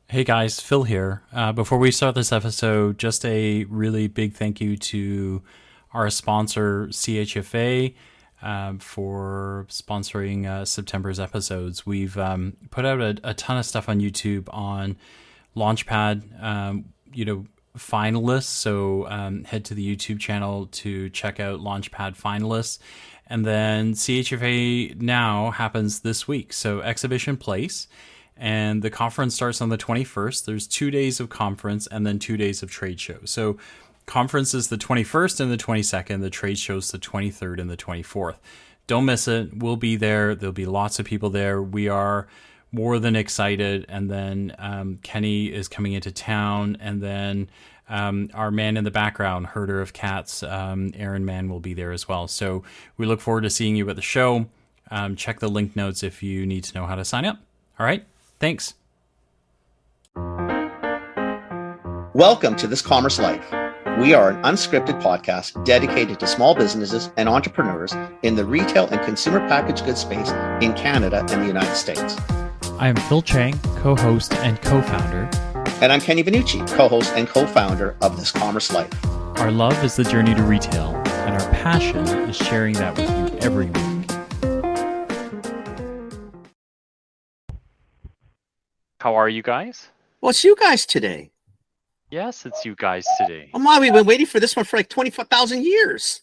Hey guys, Phil here. Before we start this episode, just a really big thank you to our sponsor, CHFA, for sponsoring September's episodes. We've put out a ton of stuff on YouTube on Launchpad, finalists. So head to the YouTube channel to check out Launchpad finalists. And then CHFA now happens this week. So Exhibition Place. And the conference starts on the 21st. There's 2 days of conference and then 2 days of trade show. So conference is the 21st and the 22nd. The trade show is the 23rd and the 24th. Don't miss it. We'll be there. There'll be lots of people there. We are more than excited. And then Kenny is coming into town. And then our man in the background, herder of cats, Aaron Mann, will be there as well. So we look forward to seeing you at the show. Check the link notes if you need to know how to sign up. All right. Thanks. Welcome to This Commerce Life. We are an unscripted podcast dedicated to small businesses and entrepreneurs in the retail and consumer packaged goods space in Canada and the United States. I am Phil Chang, co-host and co-founder. And I'm Kenny Benucci, co-host and co-founder of This Commerce Life. Our love is the journey to retail, and our passion is sharing that with you every week. How are you guys? Well, it's you guys today. Yes, it's you guys today. Oh my, we've been waiting for this one for like 25,000 years.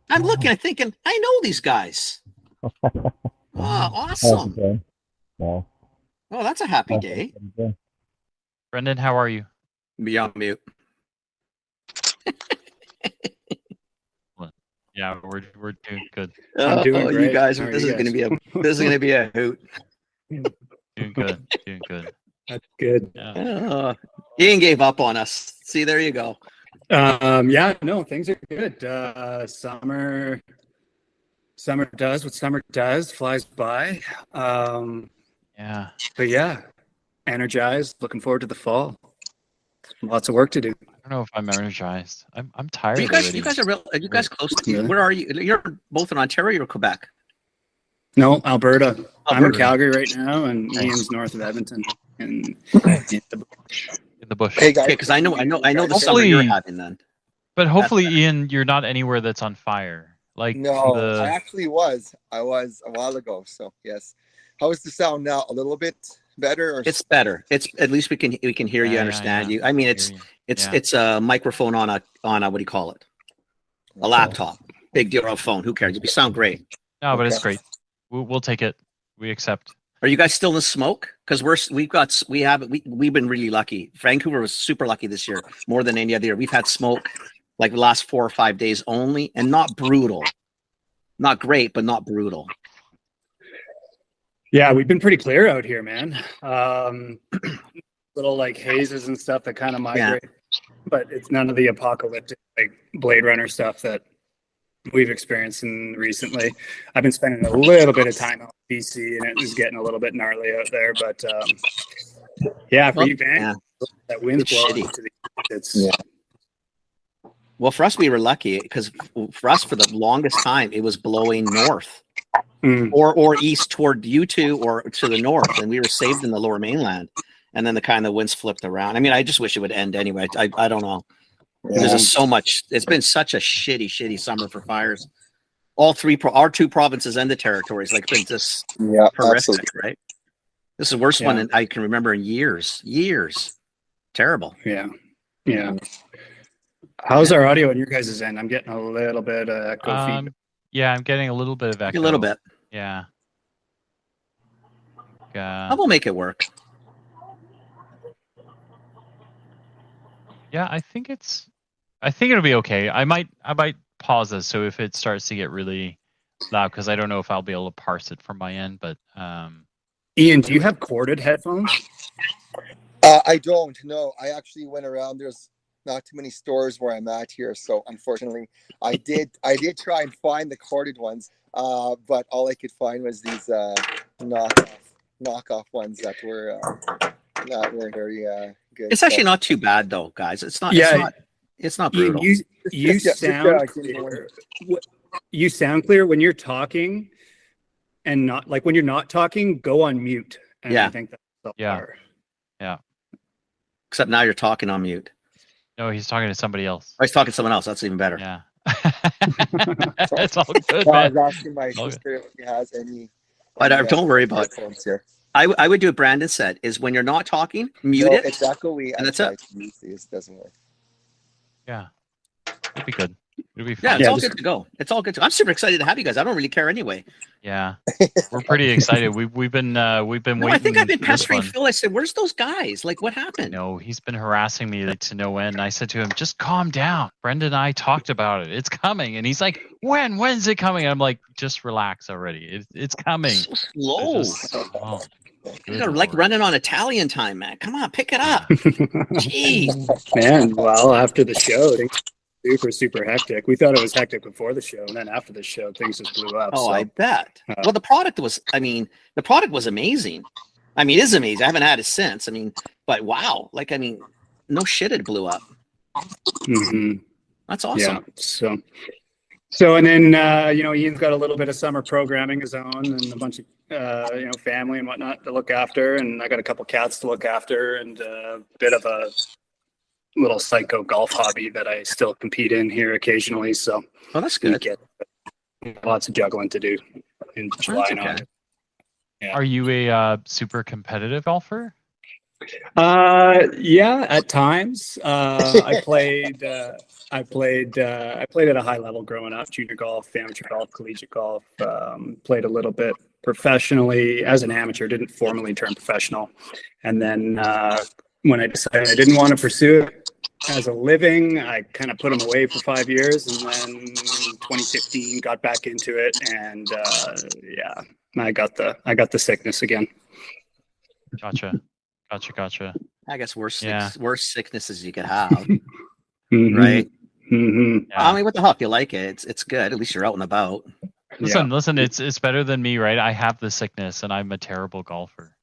I'm looking, I'm thinking, I know these guys. Oh, awesome. Okay. Well, Oh, that's a happy day. Brendan, how are you? Be on mute. Yeah, we're doing good. I'm doing great. You guys, How are this you is going to guys? be this is going to be a hoot. Doing good. Doing good. That's good. Yeah. Ian gave up on us. See, there you go. Yeah, no, things are good. Summer does what summer does, flies by. Yeah. But yeah, energized, looking forward to the fall. Lots of work to do. I don't know if I'm energized. I'm tired You guys, already. you guys are real. Are you guys close to? Really? Where are you? You're both in Ontario or Quebec? No, Alberta. I'm in Alberta. Calgary right now, and Nice. Ian's north of Edmonton. In the in the bush. Hey guys, Okay, because I know the summer Hopefully- you're having then. But hopefully, better. Ian, you're not anywhere that's on fire. Like no, the I actually was. I was a while ago. So yes, how is the sound now? A little bit better, or It's better. It's at least we can hear you, Yeah, understand yeah. you. I mean, Yeah. it's a microphone on a what do you call it? A laptop. Big deal, or a phone. Who cares? You sound great. No, but it's Okay. great. We'll take it. We accept. Are you guys still in the smoke? Because we've been really lucky. Vancouver was super lucky this year, more than any other year. We've had smoke like the last 4 or 5 days only, and not brutal, not great, but not brutal. Yeah, we've been pretty clear out here, man. Little like hazes and stuff that kind of migrate, but it's none of the apocalyptic like Blade Runner stuff that we've experienced recently. I've been spending a little bit of time out in BC, and it was getting a little bit gnarly out there. But yeah, for Well, you, Van, yeah. that wind's It's blowing shitty. to the it's Yeah. Well, for us, we were lucky because for us, for the longest time, it was blowing north or east toward you two or to the north, and we were saved in the Lower Mainland. And then the kind of winds flipped around. I mean, I just wish it would end anyway. I don't know. There's just so much. It's been such a shitty summer for fires. All three, our two provinces and the territories, like been just yeah, horrific, absolutely. right? This is the worst one Yeah. I can remember in years. Terrible. yeah. How's our audio on your guys' end? I'm getting a little bit echo feedback. Yeah, I'm getting a little bit of echo. A little bit. Yeah. I will make it work. Yeah, I think it'll be okay. I might pause this so if it starts to get really loud, because I don't know if I'll be able to parse it from my end, but Ian, do you have corded headphones? I don't know. I actually went around. There's not too many stores where I'm at here, so unfortunately, I did try and find the corded ones, but all I could find was these knockoff ones that weren't very good. It's actually not too bad though, guys. It's not. Yeah. It's not Ian, brutal. you Just sound I didn't know clear. You sound clear when you're talking, and not like when you're not talking. Go on mute. And Yeah. I think that's the Yeah. part. Yeah. Except now you're talking on mute. No, he's talking to somebody else. Oh, he's talking to someone else. That's even better. Yeah. It's all good, I man. was asking my Okay. sister if he has any. But don't worry about it. headphones here. I would do what Brandon said, is when you're not talking, mute No, it. it's echoey. and that's tried it. to mute these, it doesn't work. Yeah. It'll be good. It'll be Yeah, fun. it's Yeah, all just- good to go. It's all good to I'm super excited to have you guys. I don't really care anyway. Yeah. We're pretty excited. We've been No, waiting. I think I've been for this pestering one. Phil. I said, where's those guys? Like, what happened? No, he's been harassing me to no end. I said to him, just calm down. Brenda and I talked about it. It's coming. And he's like, when's it coming? I'm like, just relax already. It's coming. So slow. Oh, You good are like Lord. running on Italian time, man. Come on, pick it up. Jeez. Man, well, after the show, things were super hectic. We thought it was hectic before the show, and then after the show, things just blew up. Oh, so. I bet. Well, the product was amazing. It is amazing. I haven't had it since. But wow. No shit, it blew up. Mhm. That's awesome. Yeah. So, and then, Ian's got a little bit of summer programming his own and a bunch of, family and whatnot to look after. And I got a couple cats to look after and a bit of a little psycho golf hobby that I still compete in here occasionally. So Oh, that's we good. get lots of juggling to do in July and okay. August. Yeah. Are you a super competitive golfer? Yeah, at times. I played at a high level growing up, junior golf, amateur golf, collegiate golf. Played a little bit professionally as an amateur, didn't formally turn professional. And then when I decided I didn't want to pursue it as a living, I kind of put them away for 5 years. And then 2015 got back into it. And I got the sickness again. Gotcha. I guess worst Yeah. sicknesses you could have, Mhm. right? Mhm. Yeah. What the hell? If you like it, it's good. At least you're out and about. Listen, it's better than me, right? I have the sickness and I'm a terrible golfer.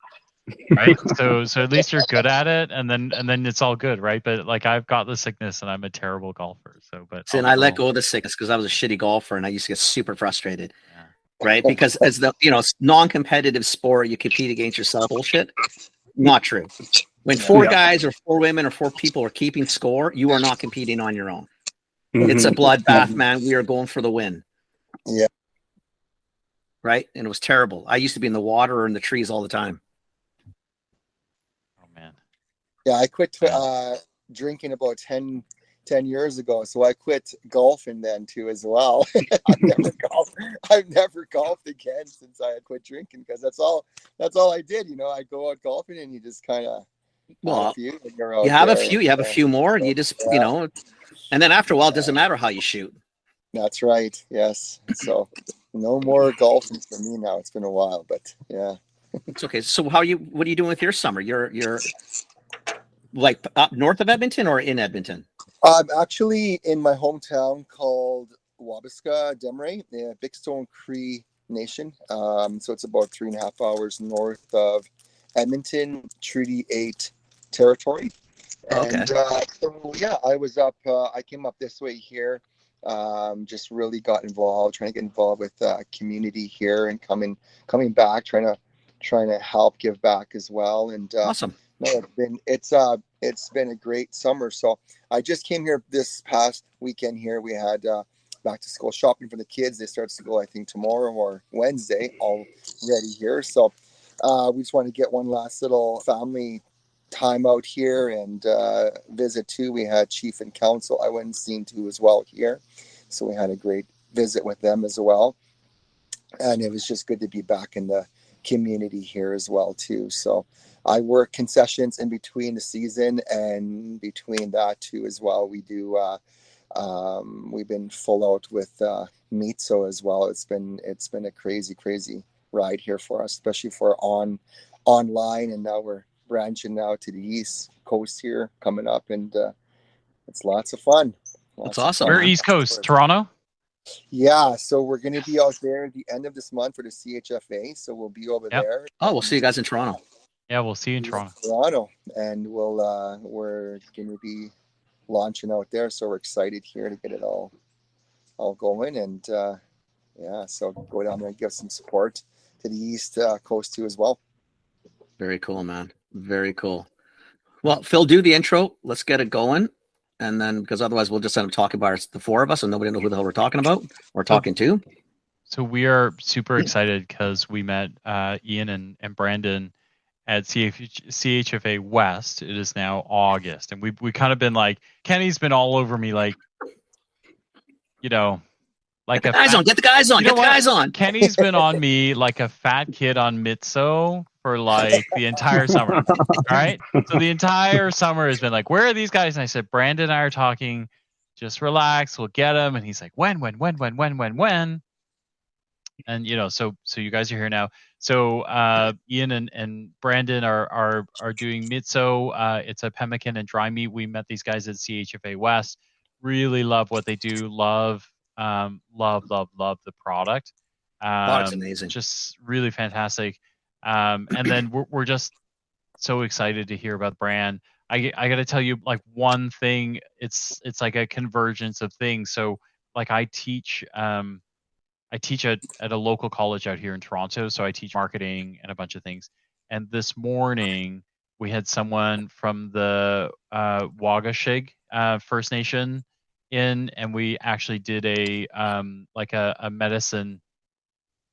Right? so at least you're good at it and then it's all good, right? But like I've got the sickness and I'm a terrible golfer. So See, and I let go of the sickness because I was a shitty golfer and I used to get super frustrated. Yeah. Right? Because as the non-competitive sport, you compete against yourself. Bullshit. Not true. When four guys or four women or four people are keeping score, you are not competing on your own. It's a bloodbath, man. We are going for the win. Yeah. Right? And it was terrible. I used to be in the water or in the trees all the time. Oh man. Yeah, I quit drinking about 10 years ago, so I quit golfing then too as well. I've never golfed again since I had quit drinking because that's all I did. I go out golfing and you just kind of you have a few more, and you just and then after a while, it doesn't matter how you shoot. That's right. Yes. So no more golfing for me now. It's been a while, but yeah. It's okay. So what are you doing with your summer? You're like up north of Edmonton or in Edmonton? I'm actually in my hometown called Wabasca, Demray, the Bigstone Cree Nation. So it's about 3.5 hours north of Edmonton, Treaty 8 territory. Okay. And I was up. I came up this way here. Just really got involved, trying to get involved with community here, and coming back, trying to help give back as well. And Awesome. No, it's been a great summer. So I just came here this past weekend. Here we had back to school shopping for the kids. They start school I think tomorrow or Wednesday already here. So we just want to get one last little family time out here and visit too. We had Chief and Council I went and seen too as well here. So we had a great visit with them as well. And it was just good to be back in the community here as well too. So I work concessions in between the season, and between that too as well. We do. We've been full out with Mitsoh as well. It's been a crazy ride here for us, especially for online, and now we're branching now to the East Coast here coming up, and it's lots of fun. That's awesome. We're East Coast, Toronto. Yeah, so we're going to be out there at the end of this month for the CHFA. So we'll be over there. Oh, we'll see you guys in Toronto. Yeah, we'll see you in Toronto. And we're going to be launching out there. So we're excited here to get it all going. And so go down there and give some support to the East Coast too as well. Very cool, man. Very cool. Well, Phil, do the intro. Let's get it going. And then, because otherwise we'll just end up talking about the four of us and nobody will know who the hell we're talking about or talking to. So we are super excited because we met Ian and Brandon at CHFA West. It is now August. And we kind of been like, Kenny's been all over me, like, like get the guys on, get the guys on, get the guys on. Kenny's been on me like a fat kid on Mitsoh for like the entire summer. All right. So the entire summer has been like, where are these guys? And I said, Brandon and I are talking. Just relax. We'll get them. And he's like, when? And so you guys are here now. So Ian and Brandon are doing Mitsoh. It's a pemmican and dry meat. We met these guys at CHFA West. Really love what they do. Love the product. It's amazing. Just really fantastic. And then we're just so excited to hear about the brand. I got to tell you, like, one thing. It's like a convergence of things. So like I teach at a local college out here in Toronto. So I teach marketing and a bunch of things. And this morning we had someone from the Wabasca First Nation in, and we actually did a medicine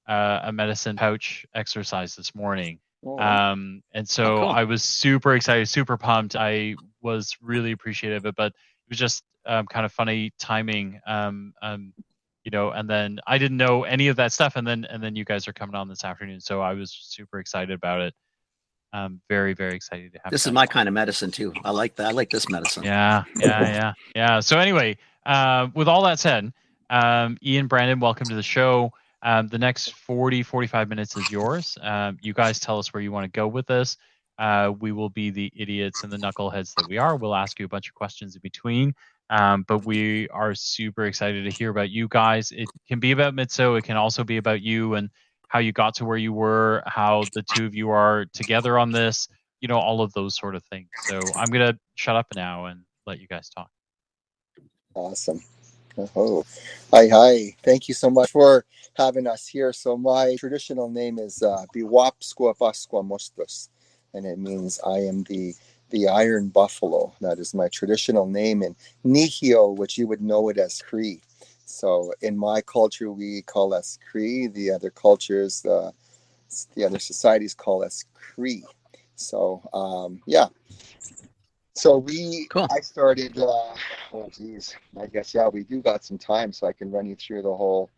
pouch exercise this morning. And so cool. I was super excited, super pumped. I was really appreciative of it, but it was just kind of funny timing. And then I didn't know any of that stuff, and then you guys are coming on this afternoon, so I was super excited about it. Very, very excited to have. This is my kind of medicine too. I like that. I like this medicine. Yeah. So anyway, with all that said, Ian, Brandon, welcome to the show. The next 45 minutes is yours. You guys tell us where you want to go with this. We will be the idiots and the knuckleheads that we are. We'll ask you a bunch of questions in between. But we are super excited to hear about you guys. It can be about Mitsoh. It can also be about you and how you got to where you were, how the two of you are together on this, all of those sort of things. So I'm going to shut up now and let you guys talk. Awesome. Oh, hi. Thank you so much for having us here. So my traditional name is Wabasca Mostos, and it means I am the Iron Buffalo. That is my traditional name in Nehiyaw, which you would know it as Cree. So in my culture, we call us Cree. The other cultures, the other societies call us Cree. So So cool. I started. I guess we do got some time, so I can run you through the whole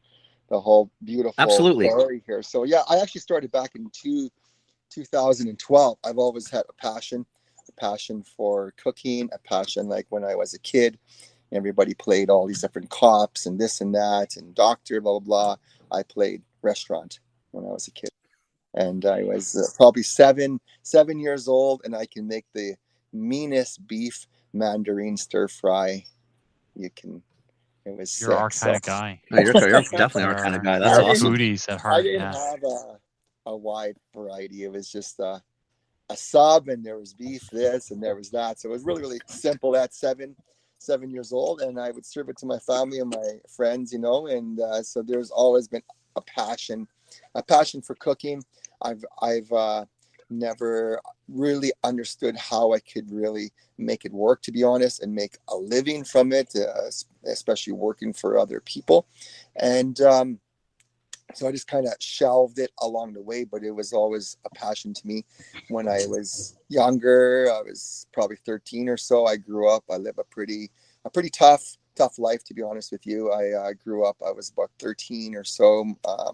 beautiful story here. So I actually started back in 2012. I've always had a passion for cooking, a passion like when I was a kid. Everybody played all these different cops and this and that and doctor, blah, blah, blah. I played restaurant when I was a kid. And I was probably seven years old, and I can make the meanest beef mandarin stir fry. It was You're our kind of guy. No, you're definitely our kind of guy. That's awesome. Foodies at heart. I didn't have a wide variety. It was just a sub, and there was beef this and there was that. So it was really, really simple at seven years old, and I would serve it to my family and my friends, and so there's always been a passion for cooking. I've never really understood how I could really make it work, to be honest, and make a living from it, especially working for other people. And so I just kind of shelved it along the way, but it was always a passion to me. When I was younger, I was probably 13 or so. I grew up. I lived a pretty tough life, to be honest with you. I grew up. I was about 13 or so. I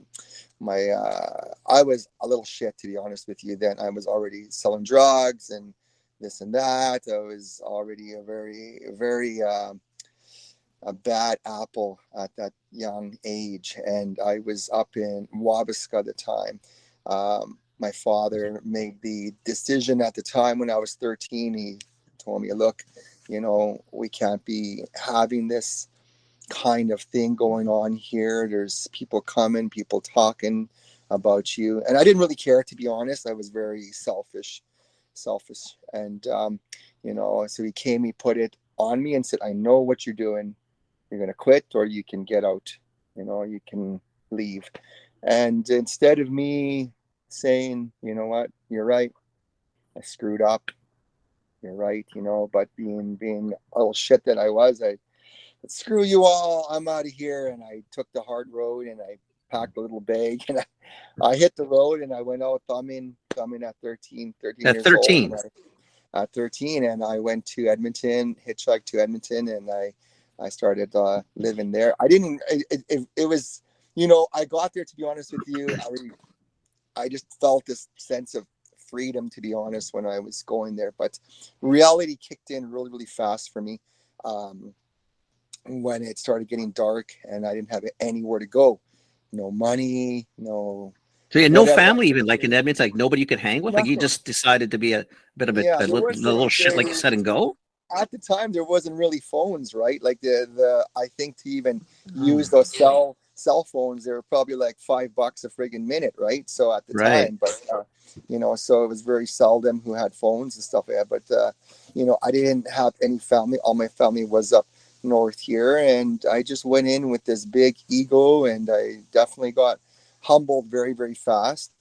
was a little shit, to be honest with you. Then I was already selling drugs and this and that. I was already a very, very a bad apple at that young age, and I was up in Wabasca at the time. My father made the decision at the time when I was 13. He told me, look, we can't be having this kind of thing going on here. There's people coming, people talking about you. And I didn't really care, to be honest. I was very selfish. And, so he put it on me and said, I know what you're doing. You're going to quit, or you can get out, you can leave. And instead of me saying, you know what, you're right, I screwed up, You're right, you know, but being a little shit that I was, I screw you all, I'm out of here. And I took the hard road and I packed a little bag and I hit the road and I went out thumbing at 13 At years old. 13. At 13, and I went to Edmonton, hitchhiked to Edmonton, and I started living there. I didn't, it was, you know, I got there, to be honest with you, I just felt this sense of freedom, to be honest, when I was going there. But reality kicked in really, really fast for me when it started getting dark and I didn't have anywhere to go. No money, no. So you had no family even, like in Edmonton, like nobody you could hang with? Like you Nothing. just decided to be a bit of a little shit, like you said, and go? At the time, there wasn't really phones, right? Like I think to even use those cell phones, they were probably like $5 a friggin' minute, right? So at the time, but you know, so it was very seldom who had phones and stuff like that. But you know, I didn't have any family. All my family was up north here, and I just went in with this big ego, and I definitely got humbled very, very fast.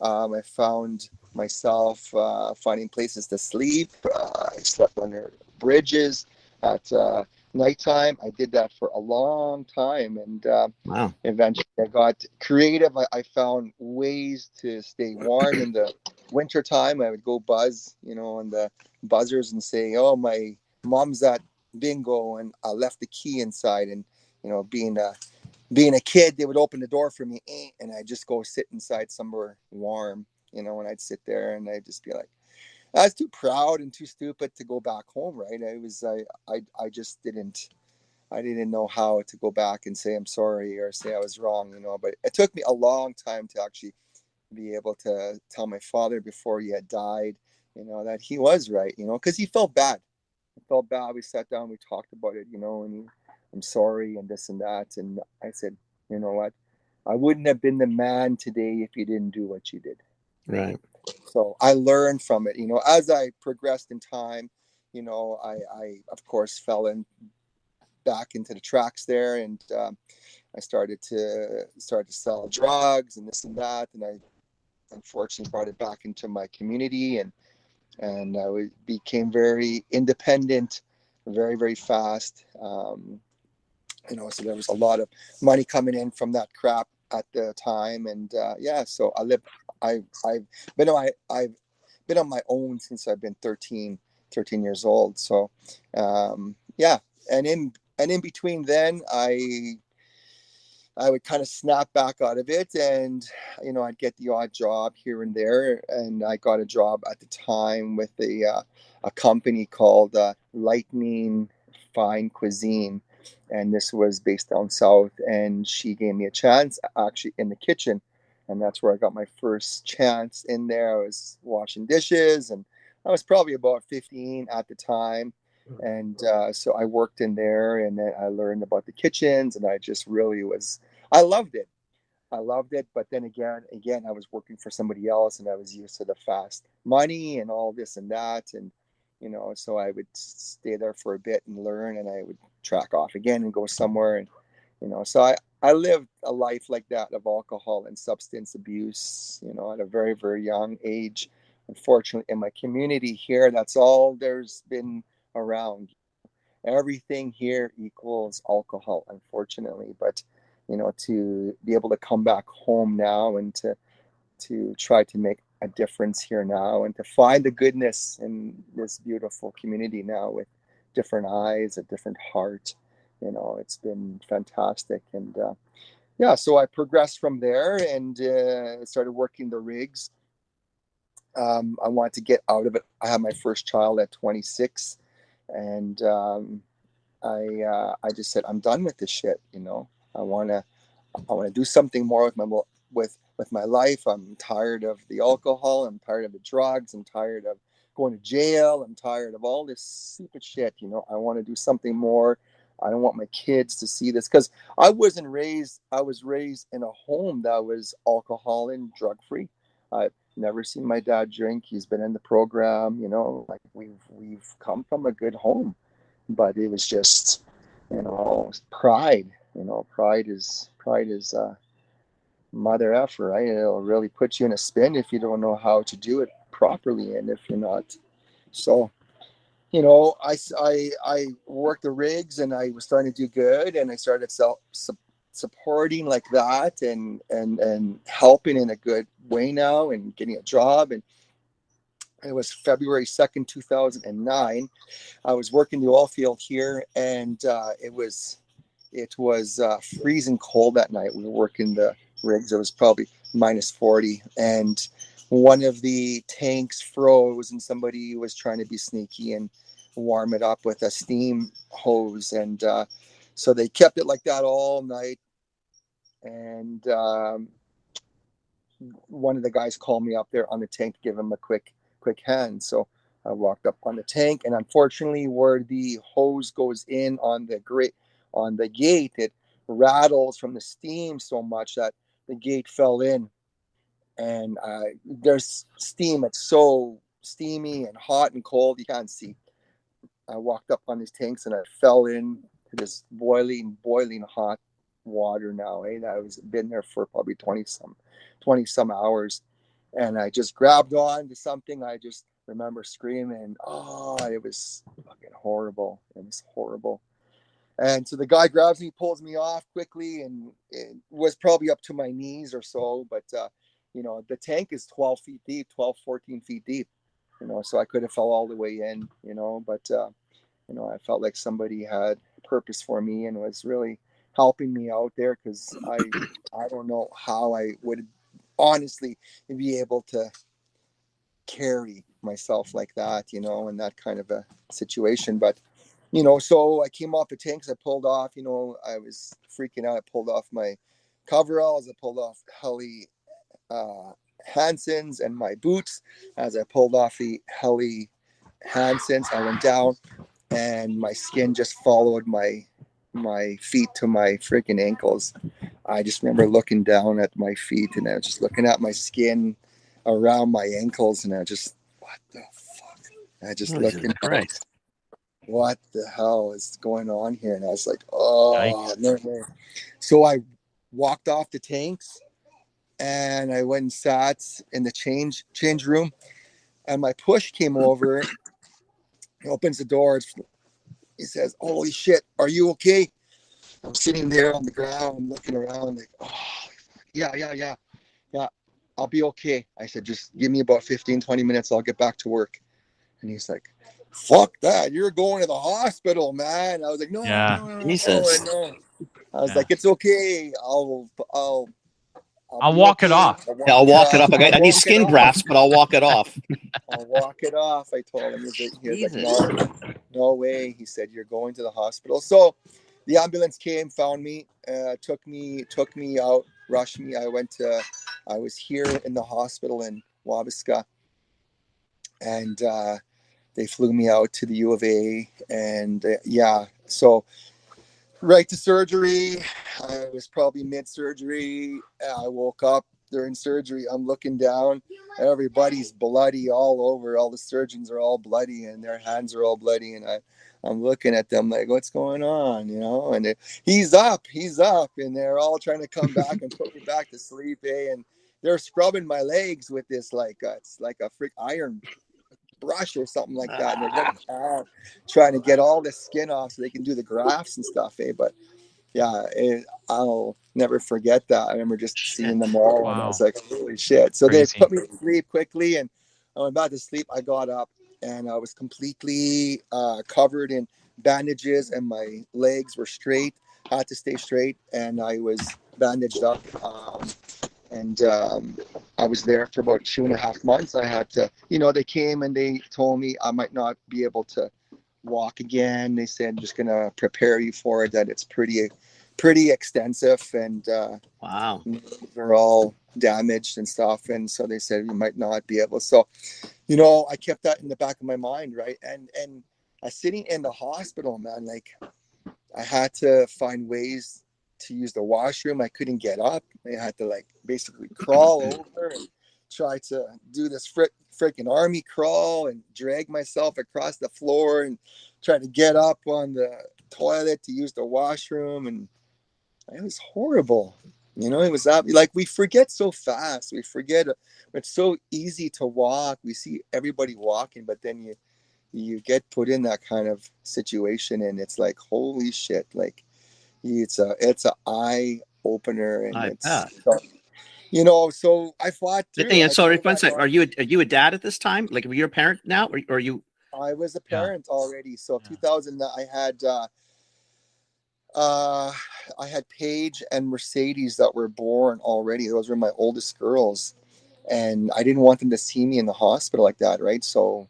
I found myself finding places to sleep. I slept under bridges at nighttime. I did that for a long time, and Wow. eventually I got creative. I found ways to stay warm in the winter time. I would go buzz, you know, on the buzzers and say, "Oh, my mom's at bingo," and I left the key inside. And you know, being a kid, they would open the door for me, and I'd just go sit inside somewhere warm, you know, and I'd sit there and I'd just be like, I was too proud and too stupid to go back home, right? I just I didn't know how to go back and say I'm sorry or say I was wrong, you know. But it took me a long time to actually be able to tell my father before he had died, you know, that he was right, you know, because he felt bad. He felt bad. We sat down, we talked about it, you know, and I'm sorry and this and that. And I said, you know what? I wouldn't have been the man today if you didn't do what you did. Right. So I learned from it, you know, as I progressed in time, you know, I of course fell in back into the tracks there, and I started to sell drugs and this and that, and I unfortunately brought it back into my community, and I became very independent, very, very fast. You know, so there was a lot of money coming in from that crap at the time, and yeah, so I've been on my own since I've been 13 years old. So yeah, and in between then I would kind of snap back out of it, and you know, I'd get the odd job here and there, and I got a job at the time with a company called Lightning Fine Cuisine, and this was based down south, and she gave me a chance actually in the kitchen, and that's where I got my first chance in there. I was washing dishes, and I was probably about 15 at the time. And so I worked in there, and then I learned about the kitchens, and I just really I loved it. But then again, I was working for somebody else, and I was used to the fast money and all this and that. And, you know, so I would stay there for a bit and learn, and I would track off again and go somewhere. And, you know, so I lived a life like that of alcohol and substance abuse, you know, at a very, very young age. Unfortunately, in my community here, that's all there's been around. Everything here equals alcohol, unfortunately. But you know, to be able to come back home now and to try to make a difference here now, and to find the goodness in this beautiful community now with different eyes, a different heart, you know, it's been fantastic. And yeah, so I progressed from there and started working the rigs. I wanted to get out of it. I had my first child at 26, and I just said, I'm done with this shit. You know, I want to do something more with my life. I'm tired of the alcohol. I'm tired of the drugs. I'm tired of going to jail. I'm tired of all this stupid shit. You know, I want to do something more. I don't want my kids to see this, because I was raised in a home that was alcohol and drug free. I've never seen my dad drink. He's been in the program, you know, like we've come from a good home, but it was just, you know, pride. You know, pride is mother effer, right? It'll really put you in a spin if you don't know how to do it properly, and if you're not. So I worked the rigs and I was starting to do good, and I started supporting like that and helping in a good way now and getting a job. And it was February 2nd, 2009. I was working the oil field here, and it was freezing cold that night. We were working the rigs. It was probably minus 40, and one of the tanks froze, and somebody was trying to be sneaky and warm it up with a steam hose, and so they kept it like that all night. And one of the guys called me up there on the tank to give him a quick hand. So I walked up on the tank, and unfortunately, where the hose goes in on the gate, it rattles from the steam so much that the gate fell in. And there's steam. It's so steamy and hot and cold, you can't see. I walked up on these tanks and I fell in to this boiling hot water now. I was been there for probably 20 some hours, and I just grabbed on to something. I just remember screaming, "Oh, it was fucking horrible. It was horrible." And so the guy grabs me, pulls me off quickly, and it was probably up to my knees or so. But, the tank is 12 feet deep, 12, 14 feet deep, so I could have fell all the way in, but, I felt like somebody had purpose for me and was really helping me out there, because I don't know how I would honestly be able to carry myself like that, in that kind of a situation. But, so I came off the tanks, I pulled off, I was freaking out. I pulled off my coveralls, I pulled off heli Hansons and my boots. As I pulled off the heli Hansons, I went down, and my skin just followed my feet to my freaking ankles. I just remember looking down at my feet, and I was just looking at my skin around my ankles, and I just, what the fuck? I just looking, what the hell is going on here? And I was like, oh, no way. So I walked off the tanks, and I went and sat in the change room, and my push came over. He opens the door. He says, "Holy shit, are you okay?" I'm sitting there on the ground looking around like, "Oh, yeah, I'll be okay." I said, "Just give me about 15, 20 minutes. I'll get back to work." And he's like, "Fuck that. You're going to the hospital, man." I was like, no. Jesus. No. I was like, "It's okay. I'll walk it off. I'll walk it off. I need skin grafts, but I'll walk it off. I'll walk it off." I told him. He was like, no way. He said, "You're going to the hospital." So the ambulance came, found me, took me out, rushed me. I was here in the hospital in Wabasca, and they flew me out to the U of A, and so right to surgery. I was probably mid-surgery. I woke up during surgery. I'm looking down. Everybody's bloody all over. All the surgeons are all bloody, and their hands are all bloody. And I'm looking at them like, what's going on? And he's up. And they're all trying to come back and put me back to sleep. And they're scrubbing my legs with this, it's like a freak iron brush or something like that. And they're trying to get all the skin off so they can do the grafts and stuff. But I'll never forget that. I remember just seeing them all, and I was like, holy shit. So Crazy. They put me to sleep quickly, and I went back to sleep. I got up, and I was completely covered in bandages, and my legs were straight. I had to stay straight, and I was bandaged up. I was there for about 2.5 months. I had to, they came and they told me I might not be able to walk again. They said, just going to prepare you for it, that it's pretty extensive, and wow, they're all damaged and stuff. And so they said you might not be able. So, I kept that in the back of my mind, right? And I sitting in the hospital, man, like I had to find ways to use the washroom. I couldn't get up. I had to basically crawl over and try to do this freaking army crawl and drag myself across the floor and try to get up on the toilet to use the washroom. And it was horrible. It was we forget so fast. We forget it's so easy to walk. We see everybody walking, but then you get put in that kind of situation, and it's like, holy shit, like it's a eye opener, and I it's bet. so I fought through it. And I so, told one that second, are you a dad at this time? Like, are you a parent now, or are you? I was a Yeah. parent already. So Yeah. 2000, I had Paige and Mercedes that were born already. Those were my oldest girls, and I didn't want them to see me in the hospital like that, right? So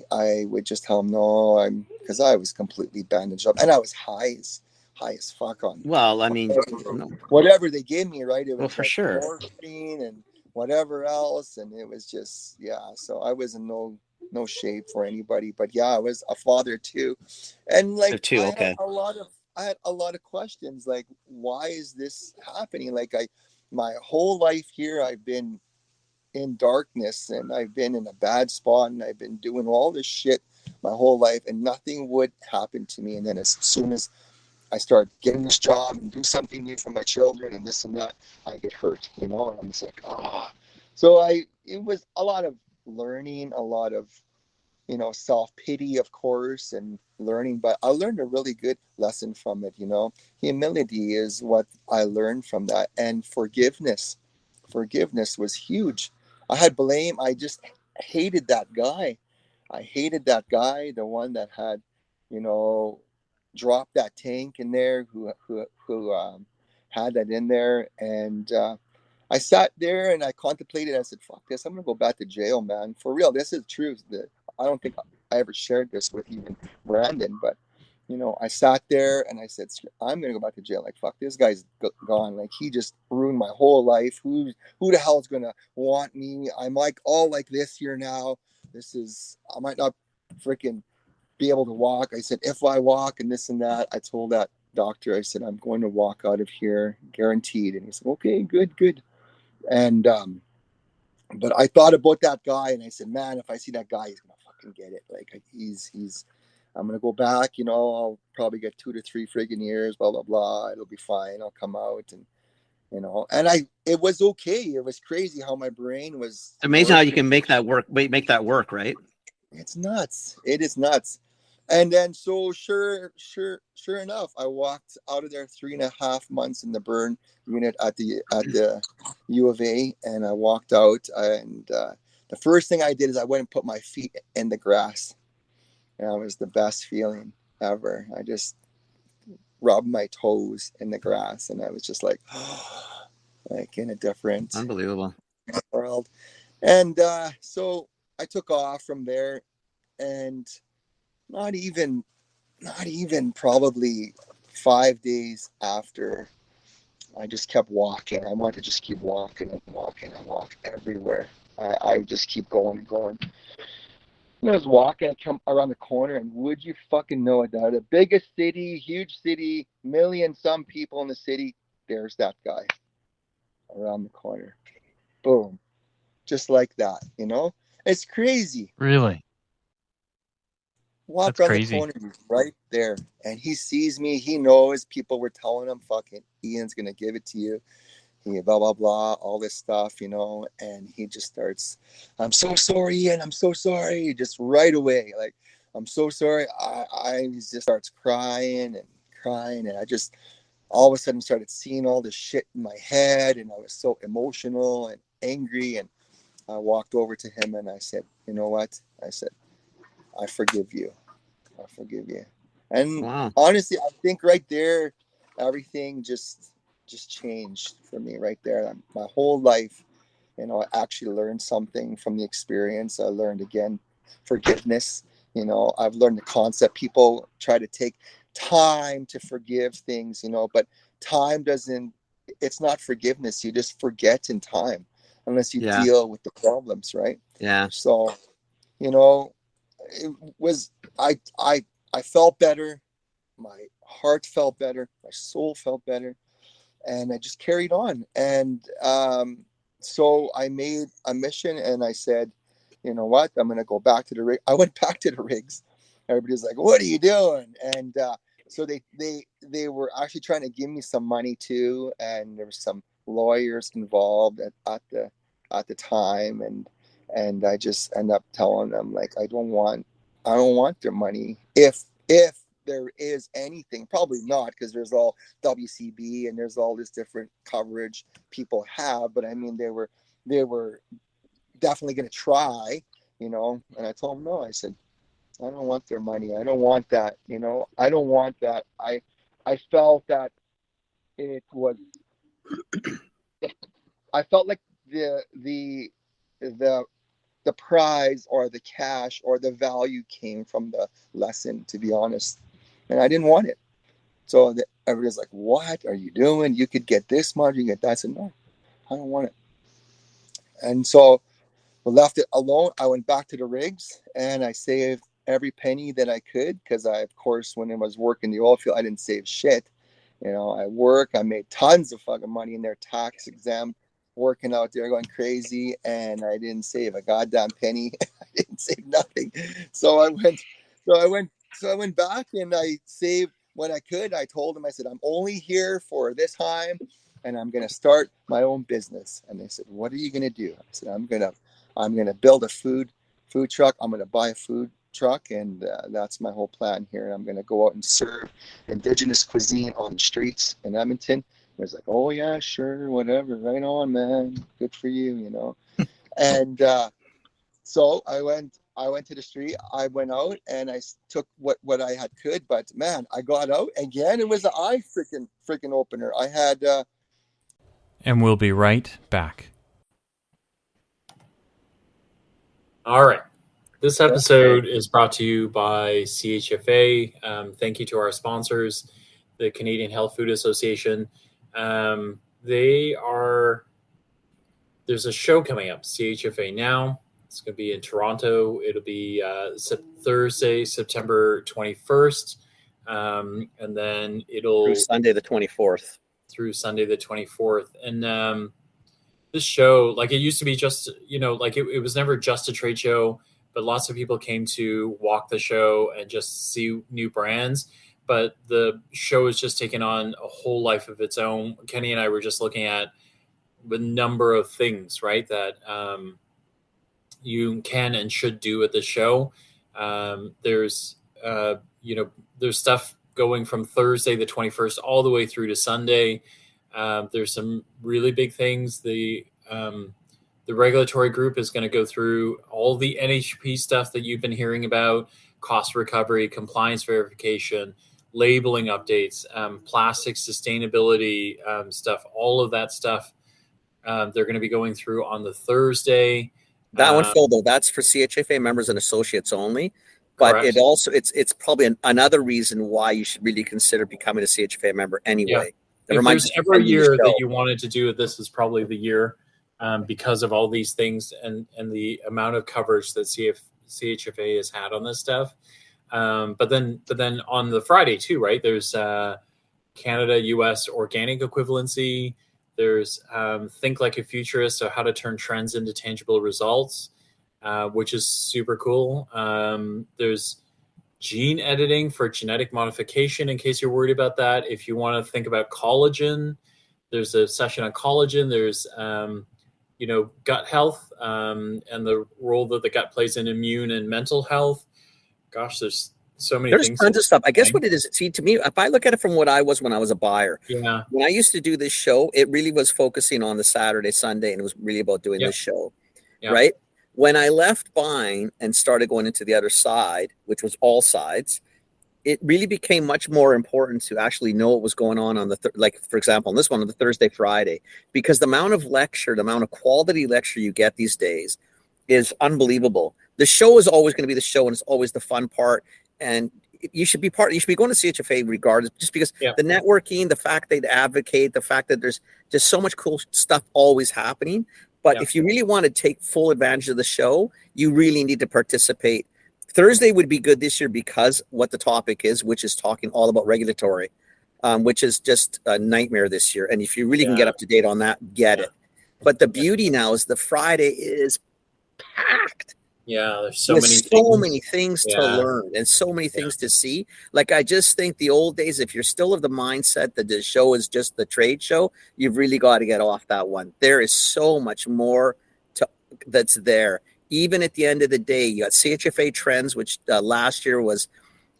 I would just tell them no, because I was completely bandaged up, and I was high as fuck on Well, I mean, no. whatever they gave me, right? It Well, was for like sure. morphine and whatever else, and it was just, yeah. So I was in no shape for anybody, but yeah, I was a father too, and like Too okay. I had a lot of questions, like, why is this happening? Like, my whole life here, I've been in darkness, and I've been in a bad spot, and I've been doing all this shit my whole life, and nothing would happen to me. And then as soon as I start getting this job and do something new for my children and this and that, I get hurt, and I'm just like, ah. So it was a lot of learning, a lot of, self-pity, of course, and learning, but I learned a really good lesson from it. Humility is what I learned from that, and forgiveness was huge. I had blame. I just hated that guy. I hated that guy, the one that had, you know, dropped that tank in there, who had that in there, and I sat there and I contemplated. I said, "Fuck this! I'm gonna go back to jail, man. For real. This is true. I don't think I ever shared this with even Brandon, but I sat there and I said, I'm gonna go back to jail. Like, fuck, this guy's gone. Like, he just ruined my whole life. Who the hell is gonna want me? I'm like all like this here now. I might not freaking be able to walk. I said, if I walk and this and that, I told that doctor, I said, I'm going to walk out of here guaranteed. And he said, okay, good. And but I thought about that guy, and I said, man, if I see that guy, he's gonna fucking get it. Like, I'm gonna go back. I'll probably get 2 to 3 friggin' years. Blah blah blah. It'll be fine. I'll come out, and it was okay. It was crazy how my brain was. It's amazing how you can make that work. Make that work, right? It's nuts. It is nuts. And then, so sure enough, I walked out of there 3.5 months in the burn unit at the U of A, and I walked out, and the first thing I did is I went and put my feet in the grass, and it was the best feeling ever. I just rubbed my toes in the grass, and I was just like, like in a different Unbelievable world. And so I took off from there, and not even probably 5 days after, I just kept walking. I wanted to just keep walking and walking and walk everywhere. I just keep going and going. And I was walking, I come around the corner, and would you fucking know it, the biggest city, huge city, million some people in the city, there's that guy around the corner. Boom. Just like that, It's crazy. Really? Walk That's around the crazy. corner, he's right there, and he sees me. He knows people were telling him, "Fucking Ian's gonna give it to you." He blah blah blah, all this stuff, and he just starts, "I'm so sorry, Ian. I'm so sorry." Just right away, like, "I'm so sorry." He just starts crying and crying, and I just all of a sudden started seeing all this shit in my head, and I was so emotional and angry, and I walked over to him and I said, "You know what?" I said, "I forgive you. I forgive you." And wow. honestly, I think right there, everything just changed for me right there. My whole life, I actually learned something from the experience. I learned, again, forgiveness. I've learned the concept. People try to take time to forgive things, but time doesn't, it's not forgiveness. You just forget in time unless you Yeah. deal with the problems, right? Yeah. So, it was, I felt better. My heart felt better. My soul felt better, and I just carried on. And so I made a mission, and I said, you know what? I'm going to go back to the rig. I went back to the rigs. Everybody's like, "What are you doing?" And so they were actually trying to give me some money too, and there were some lawyers involved at the time, and I just end up telling them, like, I don't want I don't want their money. If there is anything, probably not, because there's all WCB and there's all this different coverage people have. But I mean, they were definitely going to try, you know. And I told them no. I said, I don't want their money. I don't want that. You know, I don't want that. I felt that it was. I felt like the prize or the cash or the value came from the lesson, to be honest, and I didn't want it. So everybody's like, "What are you doing? You could get this much, you get that." I said, "No, I don't want it." And so we left it alone. I went back to the rigs and I saved every penny that I could, because of course, when I was working the oil field, I didn't save shit. You know, I made tons of fucking money in their tax exempt, working out there, going crazy, and I didn't save a goddamn penny. I didn't save nothing. So I went back and I saved what I could. I told them, I said, I'm only here for this time, and I'm gonna start my own business. And they said, what are you gonna do? I said, I'm gonna build a food truck. I'm gonna buy a food truck, and that's my whole plan here. I'm gonna go out and serve Indigenous cuisine on the streets in Edmonton. I was like, oh yeah, sure, whatever, right on, man, good for you, you know. And so I went to the street. I went out and I took what I had could, but man, I got out again. It was an eye freaking opener. I had And we'll be right back. All right. This episode is brought to you by CHFA. Thank you to our sponsors, the Canadian Health Food Association. There's a show coming up, CHFA Now. It's going to be in Toronto. It'll be Thursday, September 21st. And then Through Sunday the 24th. Through Sunday the 24th. And this show, like, it used to be just, you know, like it was never just a trade show, but lots of people came to walk the show and just see new brands. But the show has just taken on a whole life of its own. Kenny and I were just looking at the number of things, right, that you can and should do at the show. There's stuff going from Thursday the 21st all the way through to Sunday. There's some really big things. The regulatory group is going to go through all the NHP stuff that you've been hearing about: cost recovery, compliance verification, labeling updates, plastic sustainability stuff, all of that stuff. They're going to be going through on the Thursday. That one, Phil, though, that's for CHFA members and associates only. But Correct. it also it's probably another reason why you should really consider becoming a CHFA member anyway. If there's ever a year that you wanted to do it, this is probably the year, because of all these things and the amount of coverage that CHFA has had on this stuff. But then on the Friday too, right? There's Canada, US organic equivalency. There's Think Like a Futurist, so how to turn trends into tangible results, which is super cool. There's gene editing for genetic modification, in case you're worried about that. If you want to think about collagen, there's a session on collagen. There's gut health, and the role that the gut plays in immune and mental health. Gosh, there's so many things. There's tons of stuff. I guess what it is, see, to me, if I look at it from what I was when I was a buyer, yeah, when I used to do this show, it really was focusing on the Saturday, Sunday, and it was really about doing this show, right? When I left buying and started going into the other side, which was all sides, it really became much more important to actually know what was going on the like, for example, on this one, on the Thursday, Friday, because the amount of quality lecture you get these days is unbelievable. The show is always going to be the show, and it's always the fun part. And you should be going to CHFA regardless, just because the networking, the fact they advocate, the fact that there's just so much cool stuff always happening. But if you really want to take full advantage of the show, you really need to participate. Thursday would be good this year because what the topic is, which is talking all about regulatory, which is just a nightmare this year. And if you really can get up to date on that, get it. But the beauty now is the Friday is packed. Yeah, there's many things to learn and so many things to see. Like, I just think the old days, if you're still of the mindset that the show is just the trade show, you've really got to get off that one. There is so much more that's there. even at the end of the day, you got CHFA trends, which last year was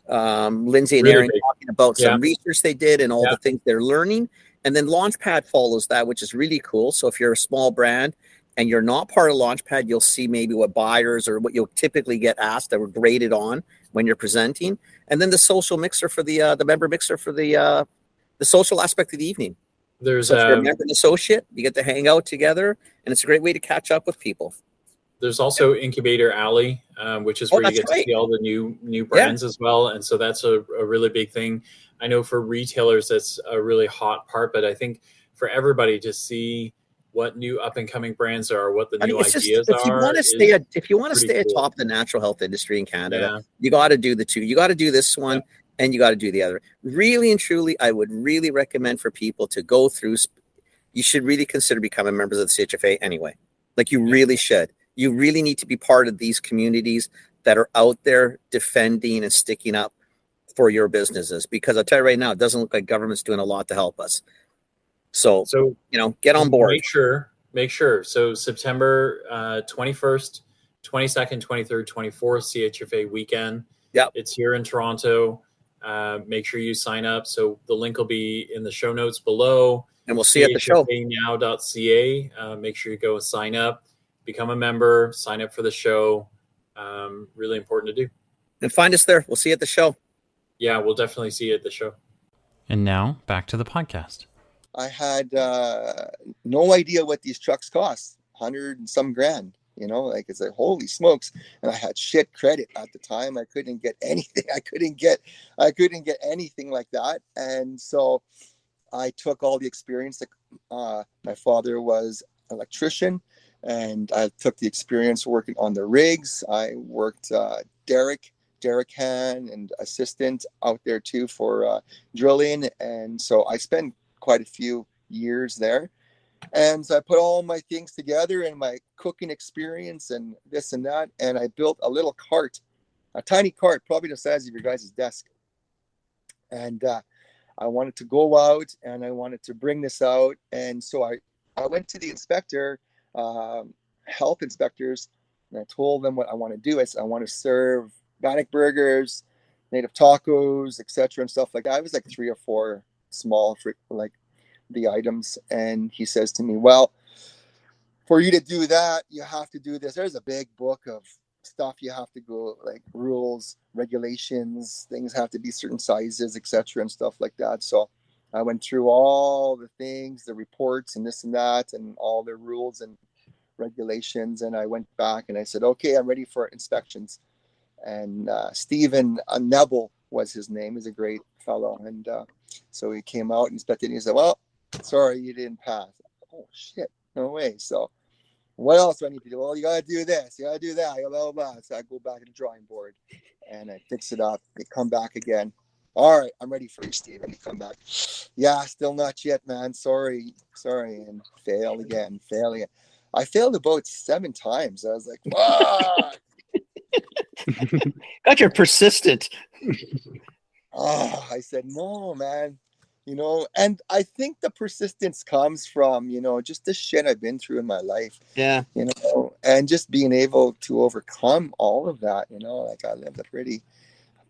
Lindsay and Really Aaron big. talking about some Yeah. research they did and all Yeah. the things they're learning. And then Launchpad follows that, which is really cool. So if you're a small brand and you're not part of Launchpad, you'll see maybe what buyers or what you'll typically get asked that were graded on when you're presenting. And then the social mixer for the member mixer for the social aspect of the evening. There's So if you're a member and associate, you get to hang out together, and it's a great way to catch up with people. There's also Incubator Alley, which is where you get to see all the new brands as well. And so that's a really big thing. I know for retailers, that's a really hot part, but I think for everybody to see what new up and coming brands are, what the new ideas if you are. Want to stay atop the natural health industry in Canada, you got to do the two. You got to do this one and you got to do the other. Really and truly, I would really recommend for people to go through. You should really consider becoming members of the CHFA anyway. Like you really should. You really need to be part of these communities that are out there defending and sticking up for your businesses. Because I'll tell you right now, it doesn't look like government's doing a lot to help us. So get on board. Make sure. So September 21st, 22nd, 23rd, 24th, CHFA weekend. Yep. It's here in Toronto. Make sure you sign up. So the link will be in the show notes below. And we'll see you at the show. CHFAnow.ca. Make sure you go and sign up. Become a member, sign up for the show. Really important to do. And find us there. We'll see you at the show. Yeah, we'll definitely see you at the show. And now back to the podcast. I had no idea what these trucks cost, 100 and some grand, like it's like, holy smokes. And I had shit credit at the time. I couldn't get anything. I couldn't get anything like that. And so I took all the experience that my father was an electrician. And I took the experience working on the rigs. I worked derrick hand and assistant out there too for drilling. And so I spent quite a few years there. And so I put all my things together and my cooking experience and this and that. And I built a little cart, a tiny cart, probably the size of your guys' desk. And I wanted to go out and I wanted to bring this out. And so I went to the inspector, health inspectors, and I told them what I want to do. I said, I want to serve organic burgers, native tacos, etc. and stuff like that. I was like 3 or 4 small, like the items. And he says to me, well, for you to do that, you have to do this. There's a big book of stuff you have to go, like rules, regulations, things have to be certain sizes, etc. and stuff like that. So I went through all the things, the reports and this and that, and all the rules and regulations. And I went back and I said, okay, I'm ready for inspections. And Stephen Nebel was his name. He's a great fellow. And so he came out and inspected and he said, well, sorry, you didn't pass. Oh, shit. No way. So what else do I need to do? Well, you got to do this. You got to do that. Blah, blah, blah. So I go back to the drawing board and I fix it up. They come back again. All right, I'm ready for you, Steve. And he come back. Yeah, still not yet, man. Sorry. And fail again. I failed about 7 times. I was like, fuck. God, you're persistent. I said, no, man. And I think the persistence comes from, just the shit I've been through in my life. Yeah. And just being able to overcome all of that, like I lived a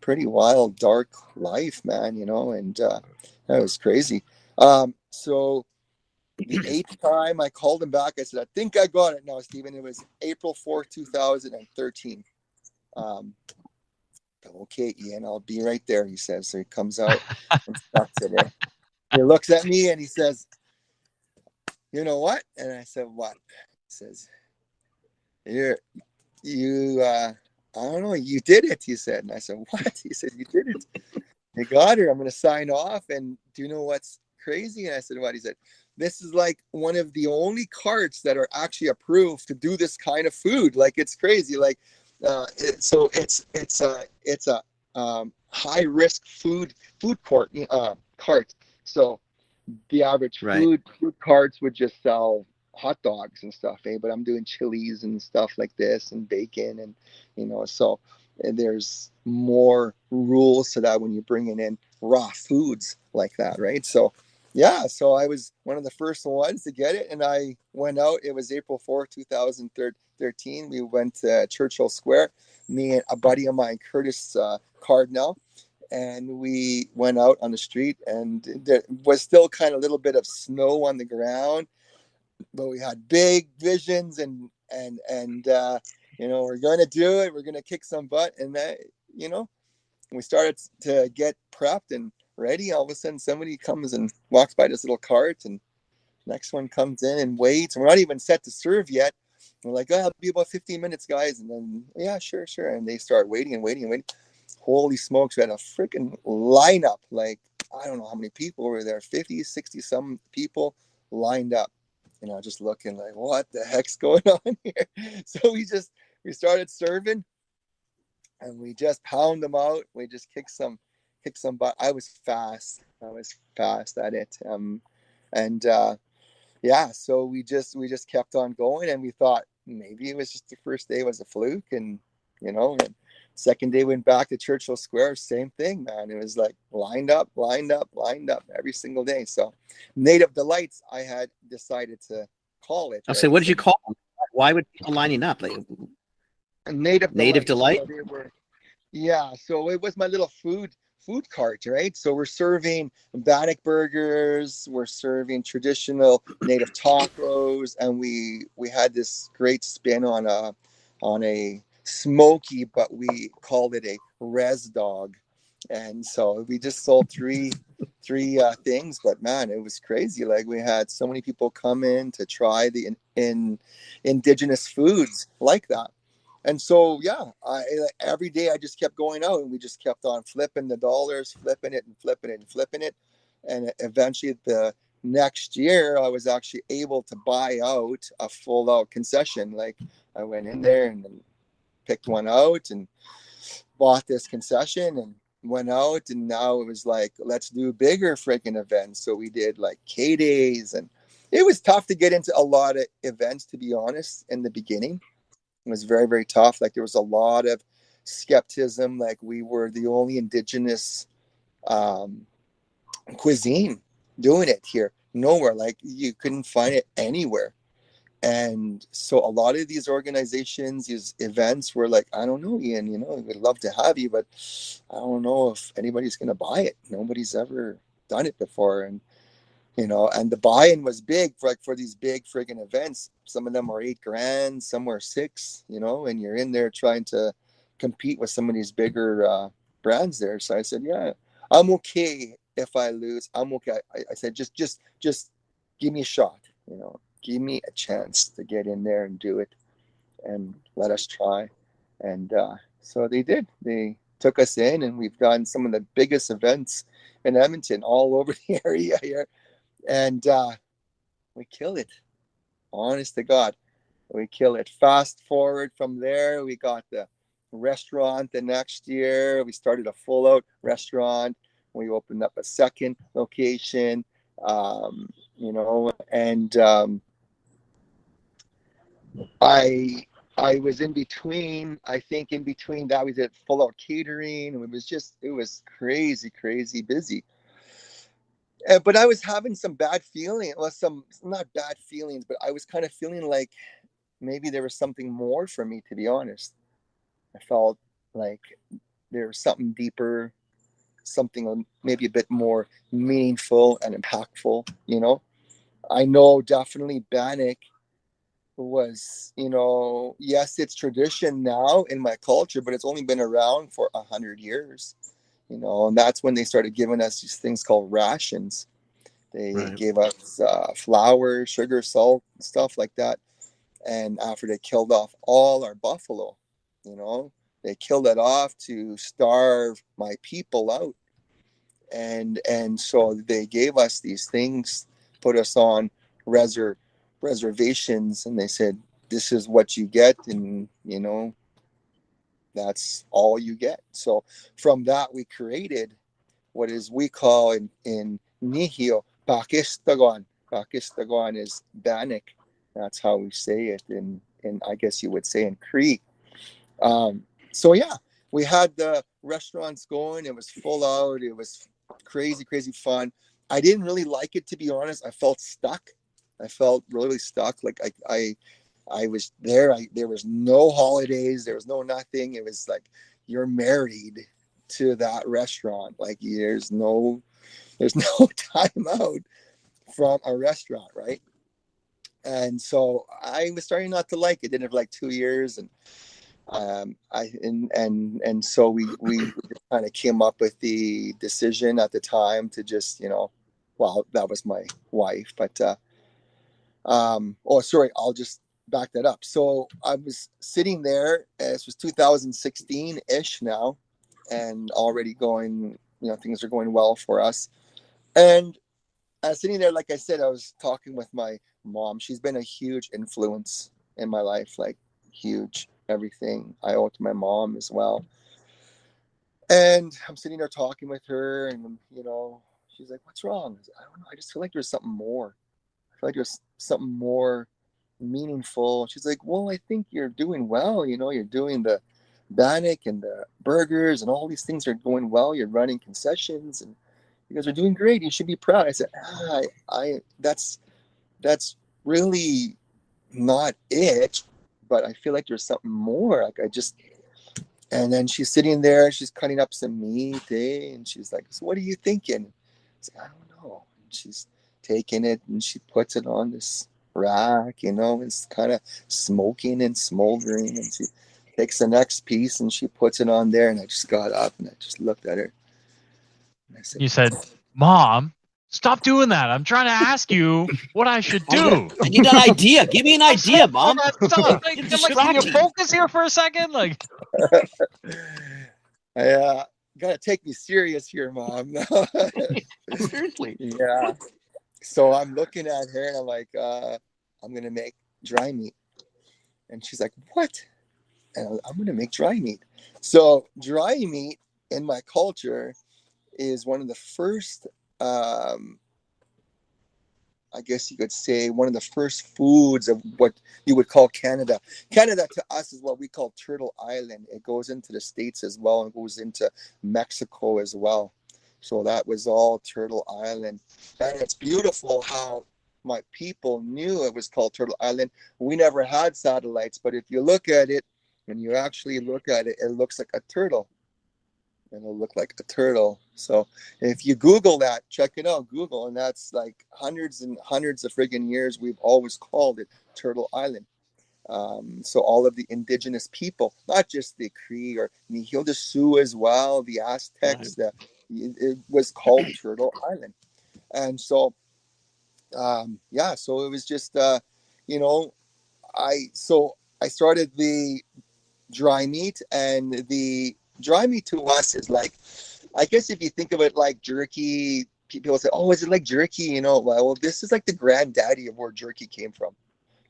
pretty wild, dark life, man, and that was crazy. So the 8th time I called him back, I said, I think I got it now, Stephen. It was April 4th, 2013. Okay, Ian, I'll be right there, he says. So he comes out and stops it there. He looks at me and he says, you know what? And I said, what? He says, you I don't know, you did it, he said. And I said, what? He said, you did it. You got it. I'm going to sign off. And do you know what's crazy? And I said, what? He said, this is like one of the only carts that are actually approved to do this kind of food. Like, it's crazy. Like, so it's a high risk food court cart. So the average food carts would just sell hot dogs and stuff, but I'm doing chilies and stuff like this and bacon and so there's more rules to that when you're bringing in raw foods like that, right? So yeah, so I was one of the first ones to get it, and I went out. It was April 4th, 2013. We went to Churchill Square, me and a buddy of mine, Curtis Cardinal, and we went out on the street, and there was still kind of a little bit of snow on the ground, but we had big visions, and we're going to do it. We're going to kick some butt, and we started to get prepped and ready. All of a sudden, somebody comes and walks by this little cart, and next one comes in and waits. And we're not even set to serve yet. We're like, oh, it'll be about 15 minutes, guys. And then, yeah, sure. And they start waiting and waiting and waiting. Holy smokes, we had a freaking lineup. Like, I don't know how many people were there, 50, 60 some people lined up. Just looking like, what the heck's going on here? So we started serving, and we just pound them out. We just kick some butt. I was fast at it. So we just kept on going, and we thought maybe it was just the first day was a fluke, and second day went back to Churchill Square, same thing, man. It was like lined up every single day. So Native Delights, I had decided to call it. I'll say, what did you call them? Why would people lining up? Like Native Delight? So so it was my little food cart, right? So we're serving Bannock burgers, we're serving traditional native tacos, and we had this great spin on a smoky, but we called it a res dog. And so we just sold three things, but man, it was crazy. Like, we had so many people come in to try the indigenous foods like that. And so, yeah, every day I just kept going out, and we just kept on flipping the dollars, flipping it. And eventually the next year I was actually able to buy out a full out concession. Like, I went in there and picked one out and bought this concession and went out, and now it was like, let's do bigger freaking events. So we did like K-Days, and it was tough to get into a lot of events, to be honest, in the beginning. It was very, very tough. Like, there was a lot of skepticism. Like, we were the only indigenous cuisine doing it here. Nowhere. Like, you couldn't find it anywhere. And so a lot of these organizations, these events were like, I don't know, Ian, we'd love to have you, but I don't know if anybody's going to buy it. Nobody's ever done it before. And, and the buy-in was big for these big friggin' events. Some of them are $8,000, some were $6,000, and you're in there trying to compete with some of these bigger brands there. So I said, yeah, I'm okay if I lose. I'm okay. I said, just give me a shot, give me a chance to get in there and do it, and let us try. And so they did. They took us in, and we've done some of the biggest events in Edmonton, all over the area here. And we kill it. Honest to God, we kill it. Fast forward from there, we got the restaurant the next year. We started a full-out restaurant. We opened up a second location, and I was in between. I think in between that we did full-out catering. It was crazy busy. But I was having some bad feeling. Well, some not bad feelings, but I was kind of feeling like maybe there was something more for me, to be honest. I felt like there was something deeper, something maybe a bit more meaningful and impactful. I know definitely Bannock was, yes, it's tradition now in my culture, but it's only been around for 100 years. And that's when they started giving us these things called rations. They gave us flour, sugar, salt, stuff like that. And after they killed off all our buffalo, they killed it off to starve my people out. And so they gave us these things, put us on reservations, and they said, this is what you get, and that's all you get. So from that, we created what is we call in Nehiyaw, Pakistagon. Pakistagon is Bannock. That's how we say it in I guess you would say in Cree. So yeah, we had the restaurants going. It was full out. It was crazy fun. I didn't really like it, to be honest. I felt stuck. I felt really stuck. Like I was there. There was no holidays. There was no nothing. It was like you're married to that restaurant. Like there's no time out from a restaurant, right? And so I was starting not to like it. Did it for like 2 years, and so we kind of came up with the decision at the time to just, well, that was my wife, but oh, sorry, I'll just back that up. So I was sitting there. This was 2016-ish now, and already going, things are going well for us. And I was sitting there, like I said, I was talking with my mom. She's been a huge influence in my life, like huge. Everything I owe to my mom as well. And I'm sitting there talking with her, and she's like, "What's wrong?" I said, "I don't know. I just feel like there's something more. I feel like there's something more meaningful." She's like, "Well, I think you're doing well. You're doing the bannock and the burgers, and all these things are going well. You're running concessions, and you guys are doing great. You should be proud." I said, that's really not it, but I feel like there's something more. Like and then she's sitting there, she's cutting up some meat, and she's like, "So what are you thinking?" I said, "I don't know." And she's taking it and she puts it on this rack, it's kind of smoking and smoldering, and she takes the next piece and she puts it on there, and I just got up and I just looked at her. And I said, You said, "Mom, stop doing that. I'm trying to ask you what I should do." I need an idea. Give me an idea, Mom. Stop. Can you focus here for a second? Like, I gotta take me serious here, Mom. Seriously. Yeah. So I'm looking at her and I'm like, I'm gonna make dry meat. And she's like, "What?" And I'm gonna make dry meat. So dry meat in my culture is one of the first, I guess you could say, one of the first foods of what you would call Canada. Canada to us is what we call Turtle Island. It goes into the States as well, and goes into Mexico as well. So that was all Turtle Island. And it's beautiful how my people knew it was called Turtle Island. We never had satellites, but if you look at it, when you actually look at it, it looks like a turtle. It'll look like a turtle. So if you Google that, check it out, Google, and that's like hundreds and hundreds of friggin' years we've always called it Turtle Island. So all of the indigenous people, not just the Cree or Nehiyaw, the Sioux as well, the Aztecs, it was called Turtle Island. And so, so it was just, I started the dry meat, and the dry meat to us is like, I guess if you think of it like jerky, people say, "Oh, is it like jerky?" Well, this is like the granddaddy of where jerky came from.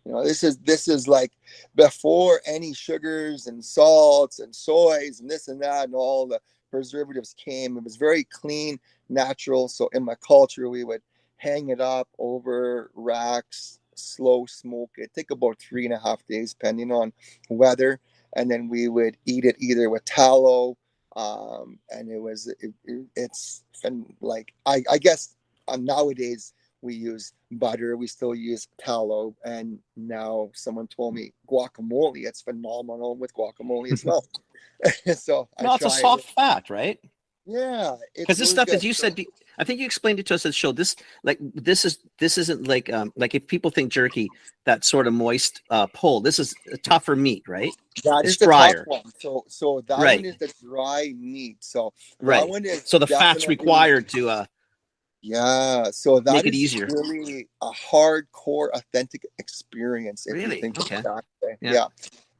This is like before any sugars and salts and soys and this and that and all the preservatives came. It was very clean, natural. So in my culture, we would hang it up over racks, slow smoke it. Take about 3.5 days, depending on weather. And then we would eat it either with tallow, and it's like, I guess nowadays we use butter, we still use tallow, and now someone told me guacamole. It's phenomenal with guacamole as well. So it's a soft fat, right? Yeah, because this stuff, as you said, I think you explained it to us at the show. This isn't like if people think jerky, that sort of moist pull. This is a tougher meat, right? That it's is the drier. tough one. So that one is the dry meat. So that one is so the fat's required to so that make it is easier. Really a hardcore, authentic experience. If you think of that way. Yeah.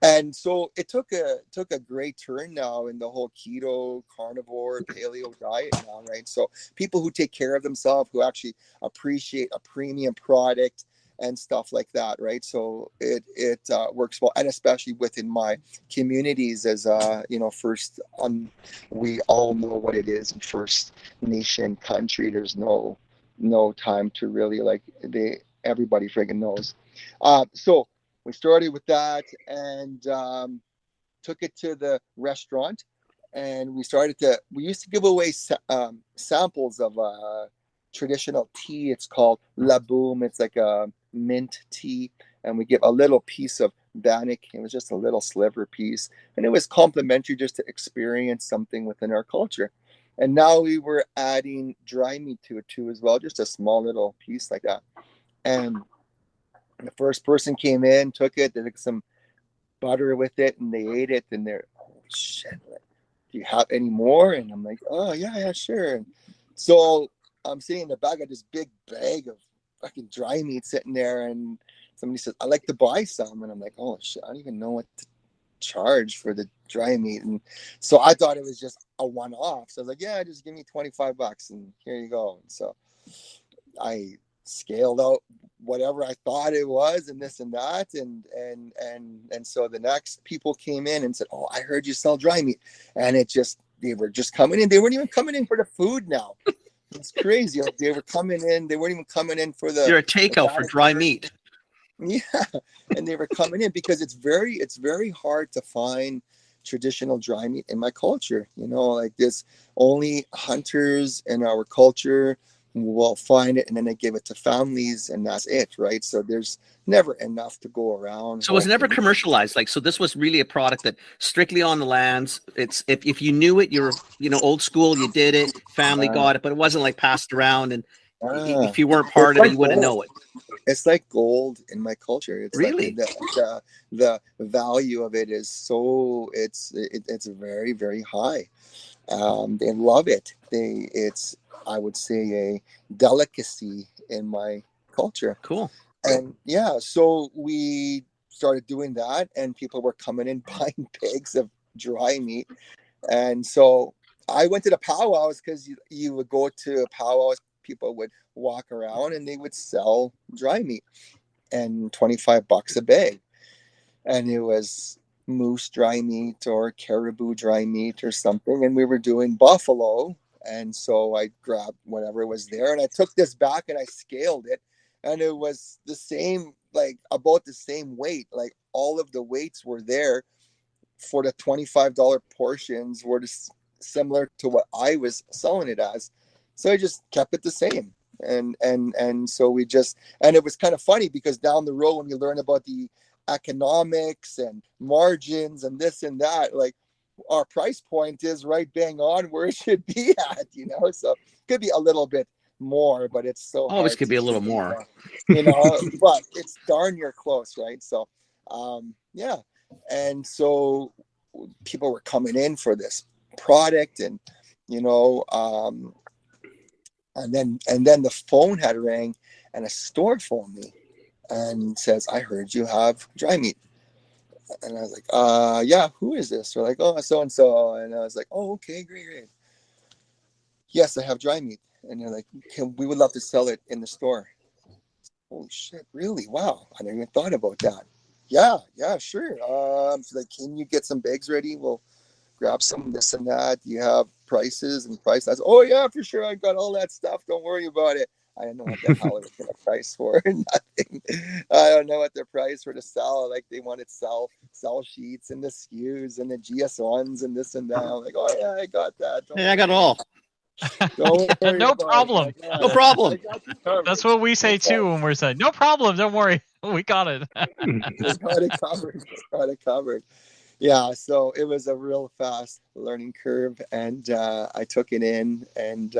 And so it took a great turn now in the whole keto, carnivore, paleo diet now, right? So people who take care of themselves, who actually appreciate a premium product and stuff like that, right? So it works well, and especially within my communities as first we all know what it is in First Nation country. There's no time to really everybody friggin' knows. So we started with that and took it to the restaurant, and we used to give away samples of traditional tea. It's called laboom. It's like a mint tea, and we give a little piece of bannock. It was just a little sliver piece, and it was complimentary just to experience something within our culture. And now we were adding dry meat to it too as well, just a small little piece like that. And the first person came in, took it, they took some butter with it, and they ate it, and they're, oh shit, do you have any more? And I'm like, oh yeah, sure. And so I'm sitting in the back of this big bag of fucking dry meat sitting there, and somebody says, I'd like to buy some. And I'm like, oh shit, I don't even know what to charge for the dry meat. And so I thought it was just a one-off. So I was like, yeah, just give me $25 and here you go. And so I scaled out whatever I thought it was and this and that. And so the next people came in and said, oh, I heard you sell dry meat. And they were just coming in. They weren't even coming in for the food now. It's crazy. Like, they were coming in. They weren't even coming in for You're a takeout for dry meat. Yeah, and they were coming in because it's very hard to find traditional dry meat in my culture. Like this, only hunters in our culture will find it, and then they give it to families, and that's it, right? So there's never enough to go around. So it was never commercialized. Like, so this was really a product that strictly on the lands. It's if you knew it, you're old school. You did it, family got it, but it wasn't like passed around. And if you weren't part of it, you wouldn't know it. It's like gold in my culture. It's really like the value of it is so it's very, very high. They love it. It's, I would say, a delicacy in my culture. Cool. And yeah, so we started doing that, and people were coming in buying bags of dry meat. And so I went to the powwows, because you would go to powwows, people would walk around and they would sell dry meat, and $25 a bag. And it was moose dry meat or caribou dry meat or something. And we were doing buffalo. And so I grabbed whatever was there, and I took this back and I scaled it. And it was the same, like about the same weight. Like all of the weights were there for the $25 portions were similar to what I was selling it as. So I just kept it the same. And so we just, and it was kind of funny because down the road, when you learn about the economics and margins and this and that, like our price point is right bang on where it should be at, so it could be a little bit more, but it's so always could be a little more, but it's darn near close, right? So, yeah. And so people were coming in for this product, and, and then the phone had rang, and a store phoned me and says, I heard you have dry meat. And I was like, yeah, who is this? They're like, oh, so-and-so. And I was like, oh, okay, great. Yes, I have dry meat. And they're like, we would love to sell it in the store. Holy shit, really? Wow. I never even thought about that. Yeah, sure. So like, can you get some bags ready? We'll grab some this and that. Do you have prices and price lists? Oh, yeah, for sure. I got all that stuff. Don't worry about it. I don't know what the hell it was going to price for. Nothing. I don't know what their price for the sell. Like they wanted sell sheets and the SKUs and the GS1s and this and that. I'm like, oh yeah, I got that. I got it all. No problem. Like, no problem. That's what we say too when we're saying, no problem. Don't worry. We got it. Got it covered. Yeah, so it was a real fast learning curve, and I took it in, and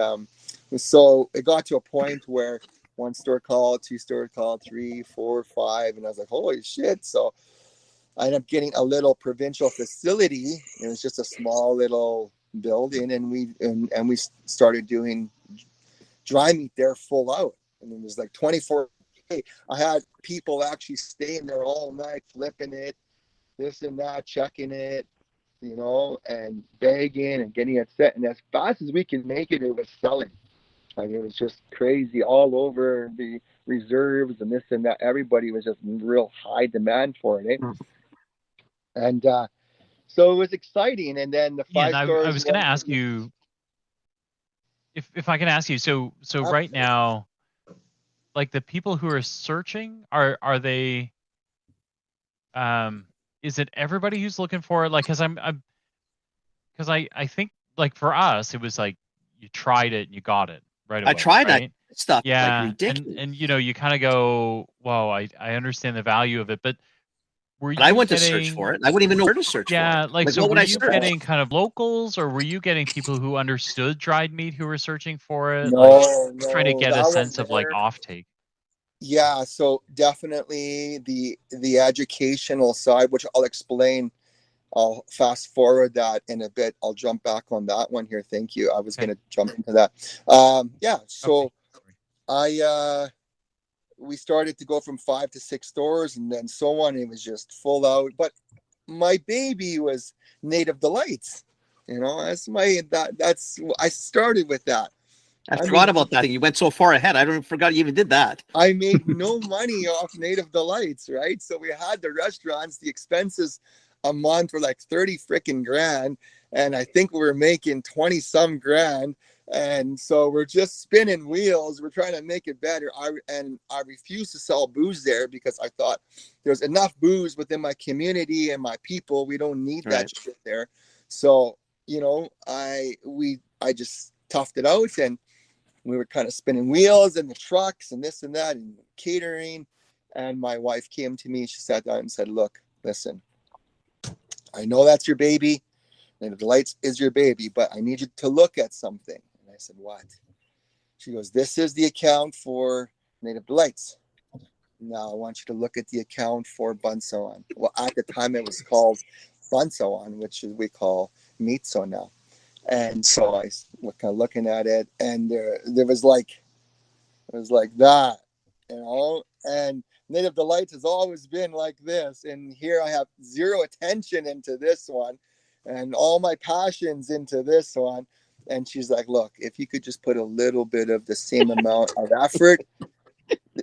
so it got to a point where one store called, two store called, 3, 4, 5, and I was like, holy shit. So I ended up getting a little provincial facility. It was just a small little building, and we started doing dry meat there full out, and it was like 24. I had people actually staying there all night, flipping it, this and that, checking it, and bagging and getting it set. And as fast as we could make it, it was selling. Like it was just crazy all over the reserves and this and that. Everybody was just real high demand for it. And so it was exciting. And then the 5 stores. I was going to ask you if I can ask you. So right now, like the people who are searching, are they? Is it everybody who's looking for it? Like, because I think like for us, it was like you tried it and you got it right away. I tried right? stuff Yeah, like ridiculous. and you kind of go, "Whoa, I understand the value of it," but were But I you went to search for getting? it. I wouldn't even know where to search for it. Yeah, like, Like, so what would were I you search? getting kind of locals, or were you getting people who understood dried meat who were searching for it? Like, No, trying to no, get a that one sense of like there. offtake. Yeah, so definitely the educational side, which I'll explain. I'll fast forward that in a bit. I'll jump back on that one here. Thank you. I was Okay. going to jump into that. Yeah, so Okay. we started to go from 5 to 6 stores and then so on. It was just full out. But my baby was Native Delights. That's I started with that. I forgot about that thing. You went so far ahead. Forgot you even did that. I made no money off Native Delights, right? So we had the restaurants, the expenses a month were like 30 freaking grand. And I think we were making 20 some grand. And so we're just spinning wheels. We're trying to make it better. I refused to sell booze there because I thought there's enough booze within my community and my people. We don't need that shit there. So, I just toughed it out, and we were kind of spinning wheels and the trucks and this and that and catering. And my wife came to me. She sat down and said, "Look, listen, I know that's your baby. Native Delights is your baby, but I need you to look at something." And I said, "What?" She goes, "This is the account for Native Delights. Now I want you to look at the account for Bunsoan." Well, at the time it was called Bunsoan, which we call Mitsoh now. And so I was kind of looking at it, and there was like, it was like that, and Native Delights has always been like this. And here I have zero attention into this one and all my passions into this one. And she's like, "Look, if you could just put a little bit of the same amount of effort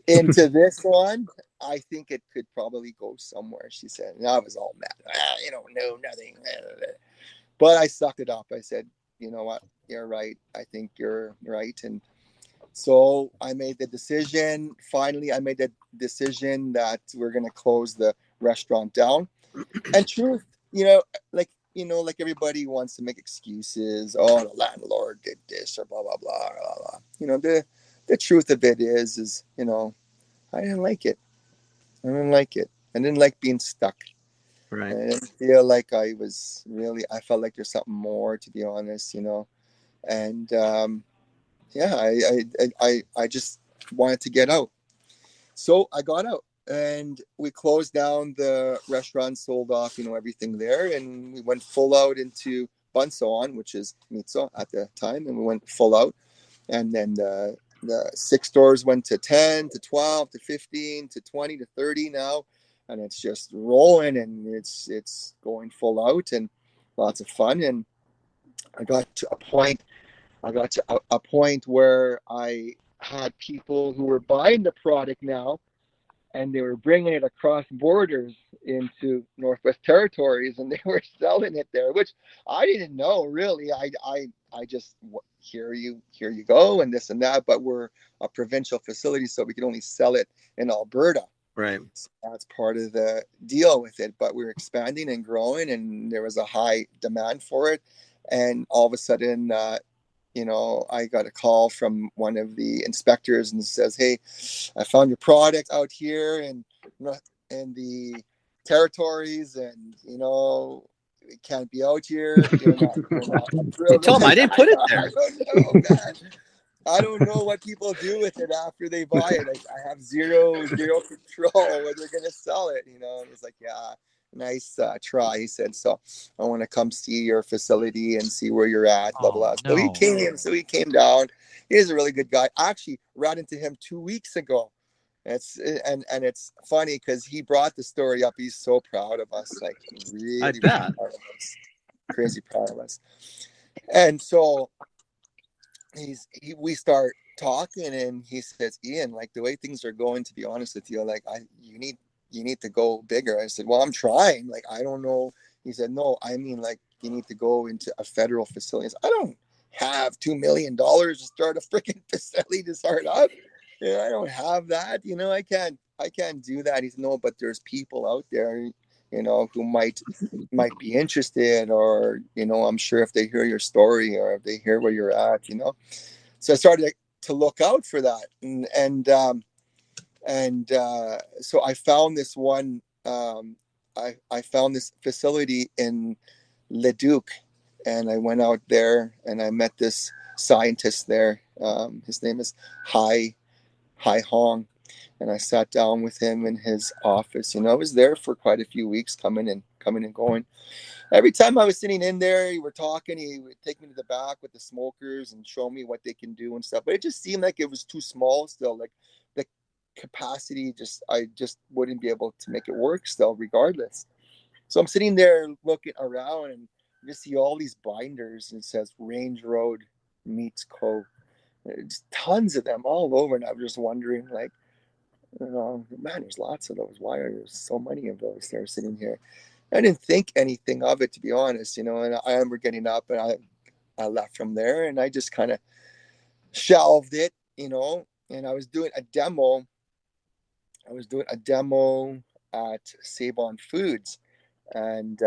into this one, I think it could probably go somewhere," she said. And I was all mad. You don't know nothing. But I sucked it up. I said, "You know what? You're right. I think you're right." And so I made the decision. Finally, I made the decision that we're going to close the restaurant down. And truth, like everybody wants to make excuses. "Oh, the landlord did this," or blah, blah, blah, blah, blah. The truth of it is, I didn't like it. I didn't like it. I didn't like being stuck. Right. I didn't feel like I felt like there's something more, to be honest, and I just wanted to get out. So I got out, and we closed down the restaurant, sold off, everything there, and we went full out into Bunsoan, which is Mitsoh at the time, and we went full out. And then the 6 stores went to 10 to 12 to 15 to 20 to 30 now. And it's just rolling, and it's going full out, and lots of fun. And I got to a point where I had people who were buying the product now, and they were bringing it across borders into Northwest Territories, and they were selling it there, which I didn't know really. I just, here you go, and this and that. But we're a provincial facility, so we can only sell it in Alberta. Right. So that's part of the deal with it. But we're expanding and growing, and there was a high demand for it. And all of a sudden, I got a call from one of the inspectors and says, "Hey, I found your product out here in the territories, and it can't be out here. You're not Tell them I didn't put it there." I don't know, man. I don't know what people do with it after they buy it. I have zero control whether they're going to sell it. And he's like, "Yeah, nice try." He said, "So I want to come see your facility and see where you're at." Blah, blah. No. So he came down. He's a really good guy. I actually ran into him 2 weeks ago. And it's funny because he brought the story up. He's so proud of us, like really, I bet. proud of us. Crazy proud of us. And so we start talking, and he says, "Ian, like the way things are going, to be honest with you, like you need to go bigger." I said, "Well, I'm trying. Like, I don't know." He said, "No, I mean, like, you need to go into a federal facility." I said, "I don't have $2 million to start a freaking facility to start up. I don't have that. I can't do that." He said, "No, but there's people out there, who might be interested, or, I'm sure if they hear your story or if they hear where you're at, So I started look out for that. So I found this one. I found this facility in Leduc, and I went out there and I met this scientist there. His name is Hai Hong, and I sat down with him in his office. I was there for quite a few weeks, coming and going. Every time I was sitting in there, we were talking. He would take me to the back with the smokers and show me what they can do and stuff. But it just seemed like it was too small still. Like the capacity, I just wouldn't be able to make it work still, regardless. So I'm sitting there looking around and just see all these binders, and it says Range Road Meats Co. Just tons of them all over, and I was just wondering, like, man, there's lots of those. Why are there so many of those there sitting here? I didn't think anything of it, to be honest, and I remember getting up and I left from there, and I just kind of shelved it, and I was doing a demo. At Sabon Foods, and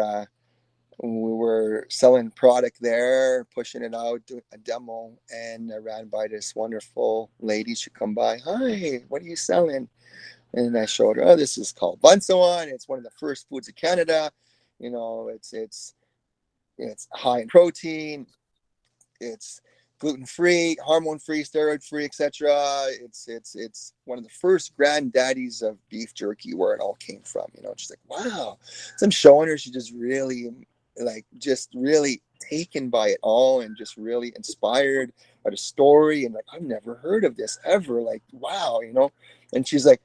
we were selling product there, pushing it out, doing a demo, and I ran by this wonderful lady. She come by, "Hi, what are you selling?" And I showed her, "Oh, this is called Bunsoan. It's one of the first foods of Canada. It's high in protein. It's gluten-free, hormone-free, steroid-free, etc. It's one of the first granddaddies of beef jerky, where it all came from." She's like, "Wow." So I'm showing her. She just really taken by it all, and just really inspired by the story, and like, "I've never heard of this ever. Like, wow." And she's like,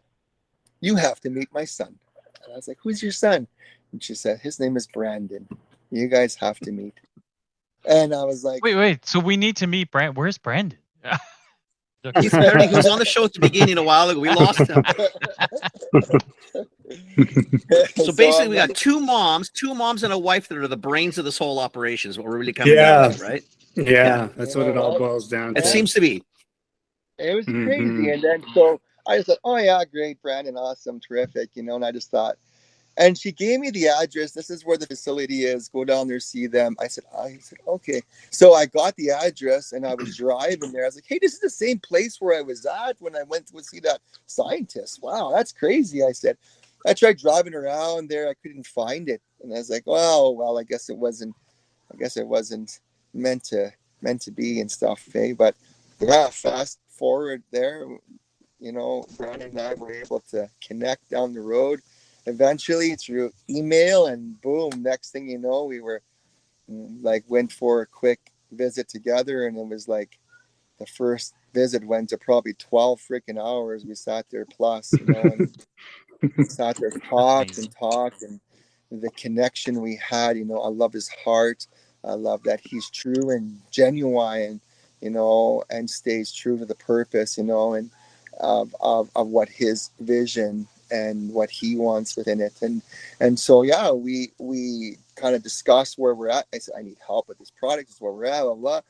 "You have to meet my son." And I was like, "Who's your son?" And she said, "His name is Brandon. You guys have to meet." And I was like, Wait. So we need to meet Brandon. Where's Brandon? He's 30. He was on the show at the beginning a while ago. We lost him. So basically, we got two moms and a wife that are the brains of this whole operation, is what we're really coming down to, right? Yeah, that's what it all boils down to. It seems to be. It was crazy. And then so I just thought, "Oh yeah, great, Brandon, awesome, terrific," and I just thought, and she gave me the address. "This is where the facility is. Go down there, see them." I said, "Okay." So I got the address, and I was driving there. I was like, "Hey, this is the same place where I was at when I went to see that scientist. Wow, that's crazy." I said. I tried driving around there. I couldn't find it, and I was like, "Well, I guess it wasn't meant to be and stuff." But yeah, fast forward there, Brandon and I were able to connect down the road eventually through email, and boom, next thing you know, we were went for a quick visit together, and it was like the first visit went to probably 12 freaking hours. We sat there plus, and sat there, talked, and the connection we had, I love his heart. I love that he's true and genuine, and stays true to the purpose, and of what his vision and what he wants within it. And so, yeah, we kind of discussed where we're at. I said, "I need help with this product. This is where we're at, blah, blah.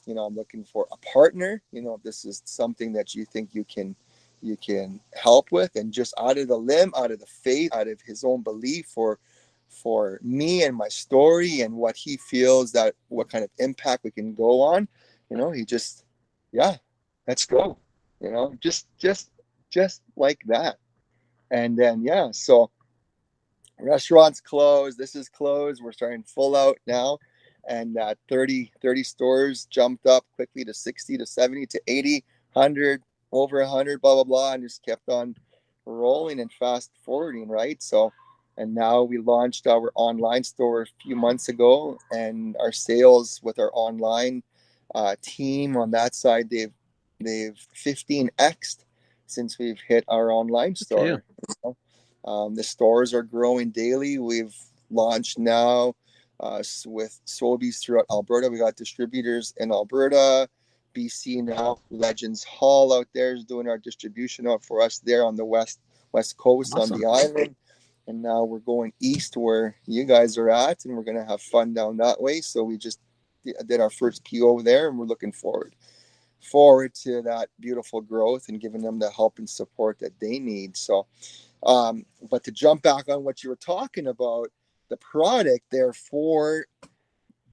I'm looking for a partner. If this is something that you think you can help with." And just out of the faith, out of his own belief for me and my story and what he feels, that what kind of impact we can go on, he just, "Yeah, let's go," just like that. And then, yeah, so restaurants closed. This is closed. We're starting full out now. And 30 stores jumped up quickly to 60 to 70 to 80, 100, over 100, blah, blah, blah, and just kept on rolling and fast forwarding, right? So, and now we launched our online store a few months ago, and our sales with our online team on that side, they've 15x'd since we've hit our online store. The stores are growing daily. We've launched now with Sobeys throughout Alberta. We got distributors in Alberta, BC now. Legends Hall out there is doing our distribution out for us there on the west coast. Awesome. On the island. And now we're going east where you guys are at, and we're going to have fun down that way. So we just did our first PO there, and we're looking forward to that beautiful growth and giving them the help and support that they need. So, but to jump back on what you were talking about, the product there for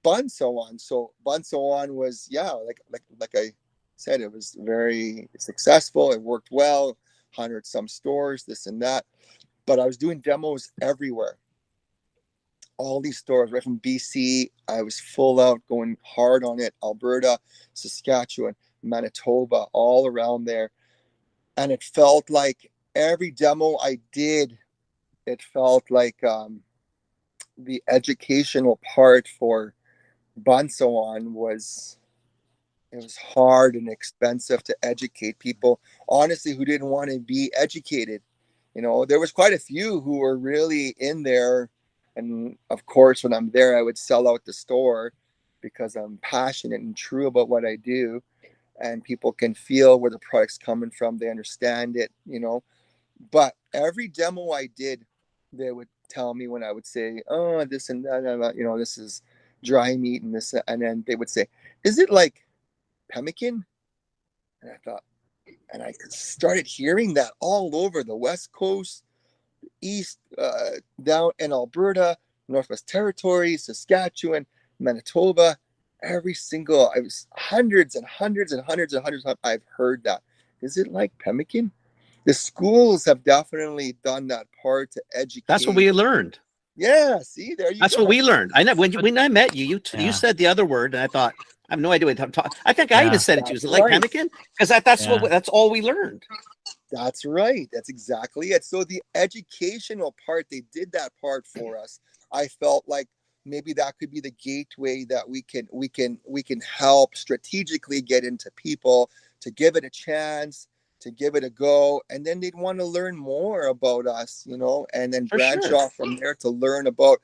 Bunsoan. So Bunsoan was, like I said, it was very successful. It worked well, 100 some stores, this and that. But I was doing demos everywhere. All these stores, right from BC, I was full out, going hard on it. Alberta, Saskatchewan, Manitoba, all around there. And it felt like every demo I did, it felt like the educational part for Bansoan was hard and expensive to educate people, honestly, who didn't want to be educated. There was quite a few who were really in there. And of course, when I'm there, I would sell out the store because I'm passionate and true about what I do. And people can feel where the product's coming from. They understand it, But every demo I did, they would tell me when I would say, oh, this and that, this is dry meat and this. And then they would say, is it like pemmican? And I thought, and I started hearing that all over the West Coast, East, down in Alberta, Northwest Territories, Saskatchewan, Manitoba, I was hundreds and hundreds and hundreds and hundreds of I've heard that. Is it like pemmican? The schools have definitely done that part to educate. That's what we learned. Yeah, see, there you That's go. what we learned. I know when I met you, you said the other word, and I thought, I have no idea what I'm talking. I think I even said it to you. Is it like pemmican? Because that's all we learned. That's right. That's exactly it. So the educational part, they did that part for us. I felt like maybe that could be the gateway that we can help strategically get into people to give it a chance, to give it a go, and then they'd want to learn more about us, and then branch off from there to learn about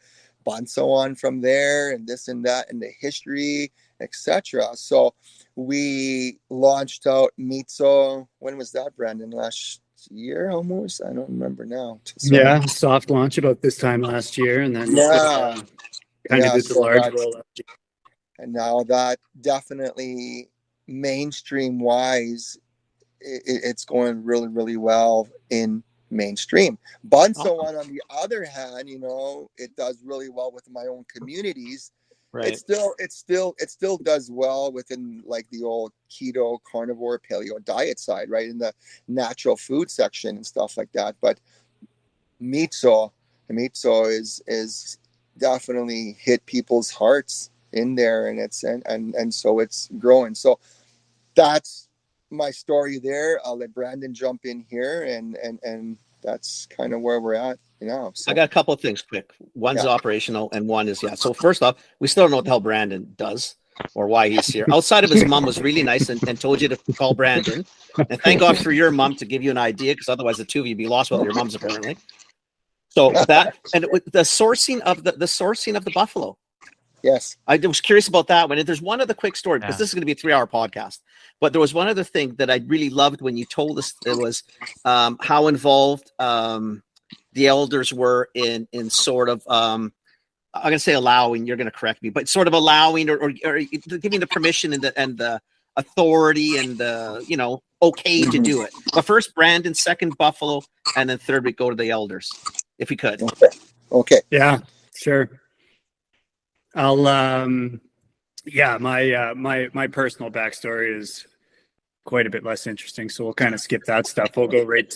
Bansoan from there and this and that and the history, etc. So we launched out Mitsoh. When was that, Brandon? Last year almost? I don't remember now. Yeah, soft launch about this time last year, and then kind of did the large rollout. And now that definitely mainstream wise, it's going really, really well in mainstream. Bansoan, on the other hand, it does really well with my own communities. Right. It still does well within like the old keto, carnivore, paleo diet side, right, in the natural food section and stuff like that. But Mitsoh is definitely hit people's hearts in there, and so it's growing. So that's my story there. I'll let Brandon jump in here, and that's kind of where we're at now. So I got a couple of things quick. One's operational and one is So first off, we still don't know what the hell Brandon does or why he's here. Outside of his mom was really nice and told you to call Brandon. And thank God for your mom to give you an idea, because otherwise the two of you would be lost with your moms apparently. So that, and the sourcing of the buffalo. Yes. I was curious about that one. And there's one other quick story, because this is going to be a 3-hour podcast. But there was one other thing that I really loved when you told us. It was how involved the elders were in sort of, I'm going to say allowing, you're going to correct me, but sort of allowing or giving the permission and the authority and the, okay to do it. But first Brandon, second Buffalo, and then third we go to the elders, if we could. Okay. Yeah, sure. I'll my personal backstory is quite a bit less interesting, so we'll kind of skip that stuff. We'll go right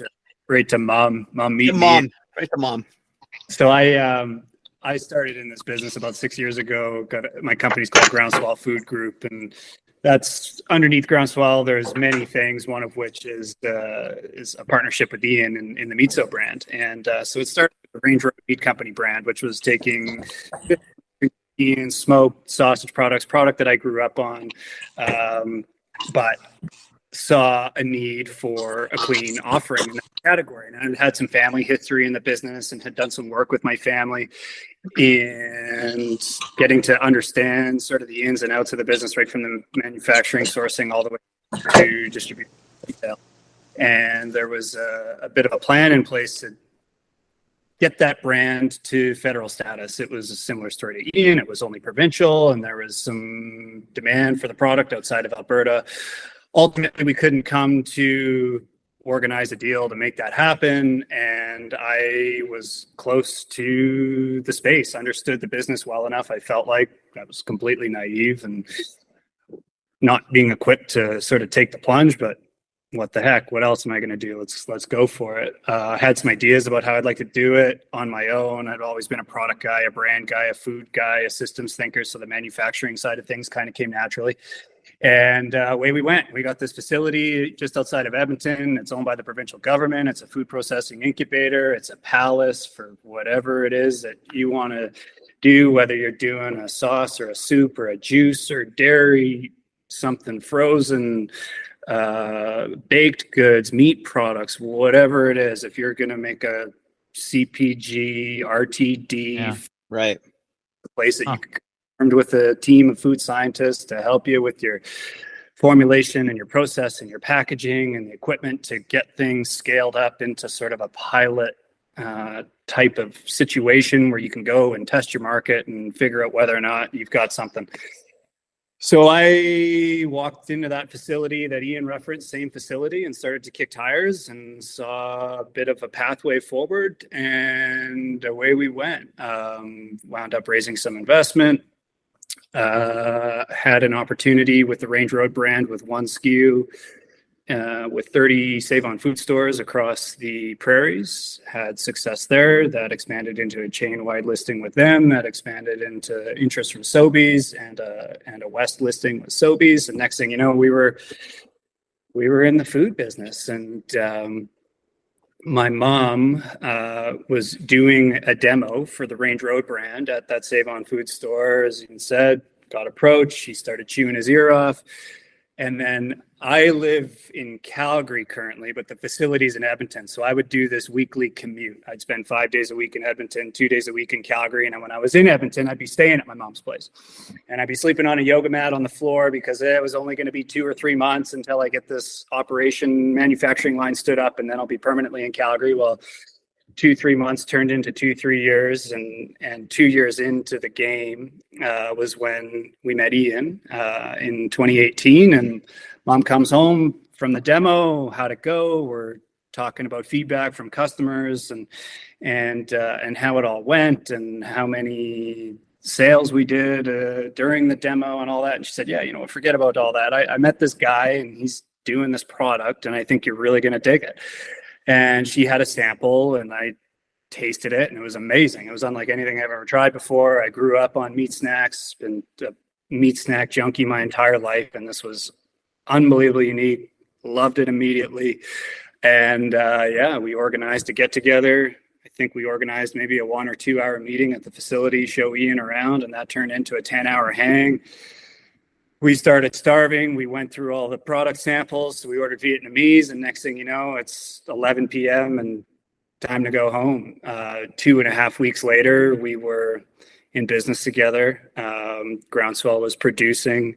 to mom meet me. Right to mom. So I started in this business about 6 years ago. My company's called Groundswell Food Group, and that's underneath Groundswell. There's many things, one of which is a partnership with Ian in the Mitsoh brand. And so it started with the Range Road Meat Company brand, which was taking Ian's smoked sausage product that I grew up on, but saw a need for a clean offering in that category. And I had some family history in the business and had done some work with my family and getting to understand sort of the ins and outs of the business, right from the manufacturing, sourcing, all the way to distribution. And there was a bit of a plan in place to get that brand to federal status. It was a similar story to Ian. It was only provincial, and there was some demand for the product outside of Alberta. Ultimately, we couldn't come to organize a deal to make that happen, and I was close to the space, understood the business well enough. I felt like I was completely naive and not being equipped to sort of take the plunge, but what the heck, what else am I going to do? Let's go for it. I had some ideas about how I'd like to do it on my own. I'd always been a product guy, a brand guy, a food guy, a systems thinker. So the manufacturing side of things kind of came naturally. And away we went. We got this facility just outside of Edmonton. It's owned by the provincial government. It's a food processing incubator. It's a palace for whatever it is that you want to do, whether you're doing a sauce or a soup or a juice or dairy, something frozen, baked goods, meat products, whatever it is. If you're going to make a CPG, RTD, right, the place that you can armed with a team of food scientists to help you with your formulation and your process and your packaging and the equipment to get things scaled up into sort of a pilot type of situation where you can go and test your market and figure out whether or not you've got something. So I walked into that facility that Ian referenced, same facility, and started to kick tires and saw a bit of a pathway forward, and away we went. Wound up raising some investment, had an opportunity with the Range Road brand with one SKU, with 30 Save On Food stores across the prairies, had success there. That expanded into a chain-wide listing with them. That expanded into interest from Sobeys and a West listing with Sobeys. And next thing you know, we were in the food business. And my mom was doing a demo for the Range Road brand at that Save On Food store, as you said, got approached. She started chewing his ear off. And then I live in Calgary currently, but the facility's in Edmonton. So I would do this weekly commute. I'd spend 5 days a week in Edmonton, 2 days a week in Calgary. And when I was in Edmonton, I'd be staying at my mom's place. And I'd be sleeping on a yoga mat on the floor because it was only going to be 2 or 3 months until I get this manufacturing line stood up, and then I'll be permanently in Calgary. Well, 2-3 months turned into 2-3 years, and 2 years into the game was when we met Ian in 2018. And mom comes home from the demo. How'd it go? We're talking about feedback from customers and how it all went and how many sales we did during the demo and all that. And she said, "Yeah, forget about all that. I met this guy and he's doing this product, and I think you're really going to dig it." And she had a sample, and I tasted it, and it was amazing. It was unlike anything I've ever tried before. I grew up on meat snacks, been a meat snack junkie my entire life, and this was unbelievably unique. Loved it immediately. And we organized a get together. I think we organized maybe a 1 or 2 hour meeting at the facility, show Ian around, and that turned into a 10-hour hang. We started starving. We went through all the product samples. We ordered Vietnamese, and next thing you know, it's 11 p.m. and time to go home. 2.5 weeks later, we were in business together. Groundswell was producing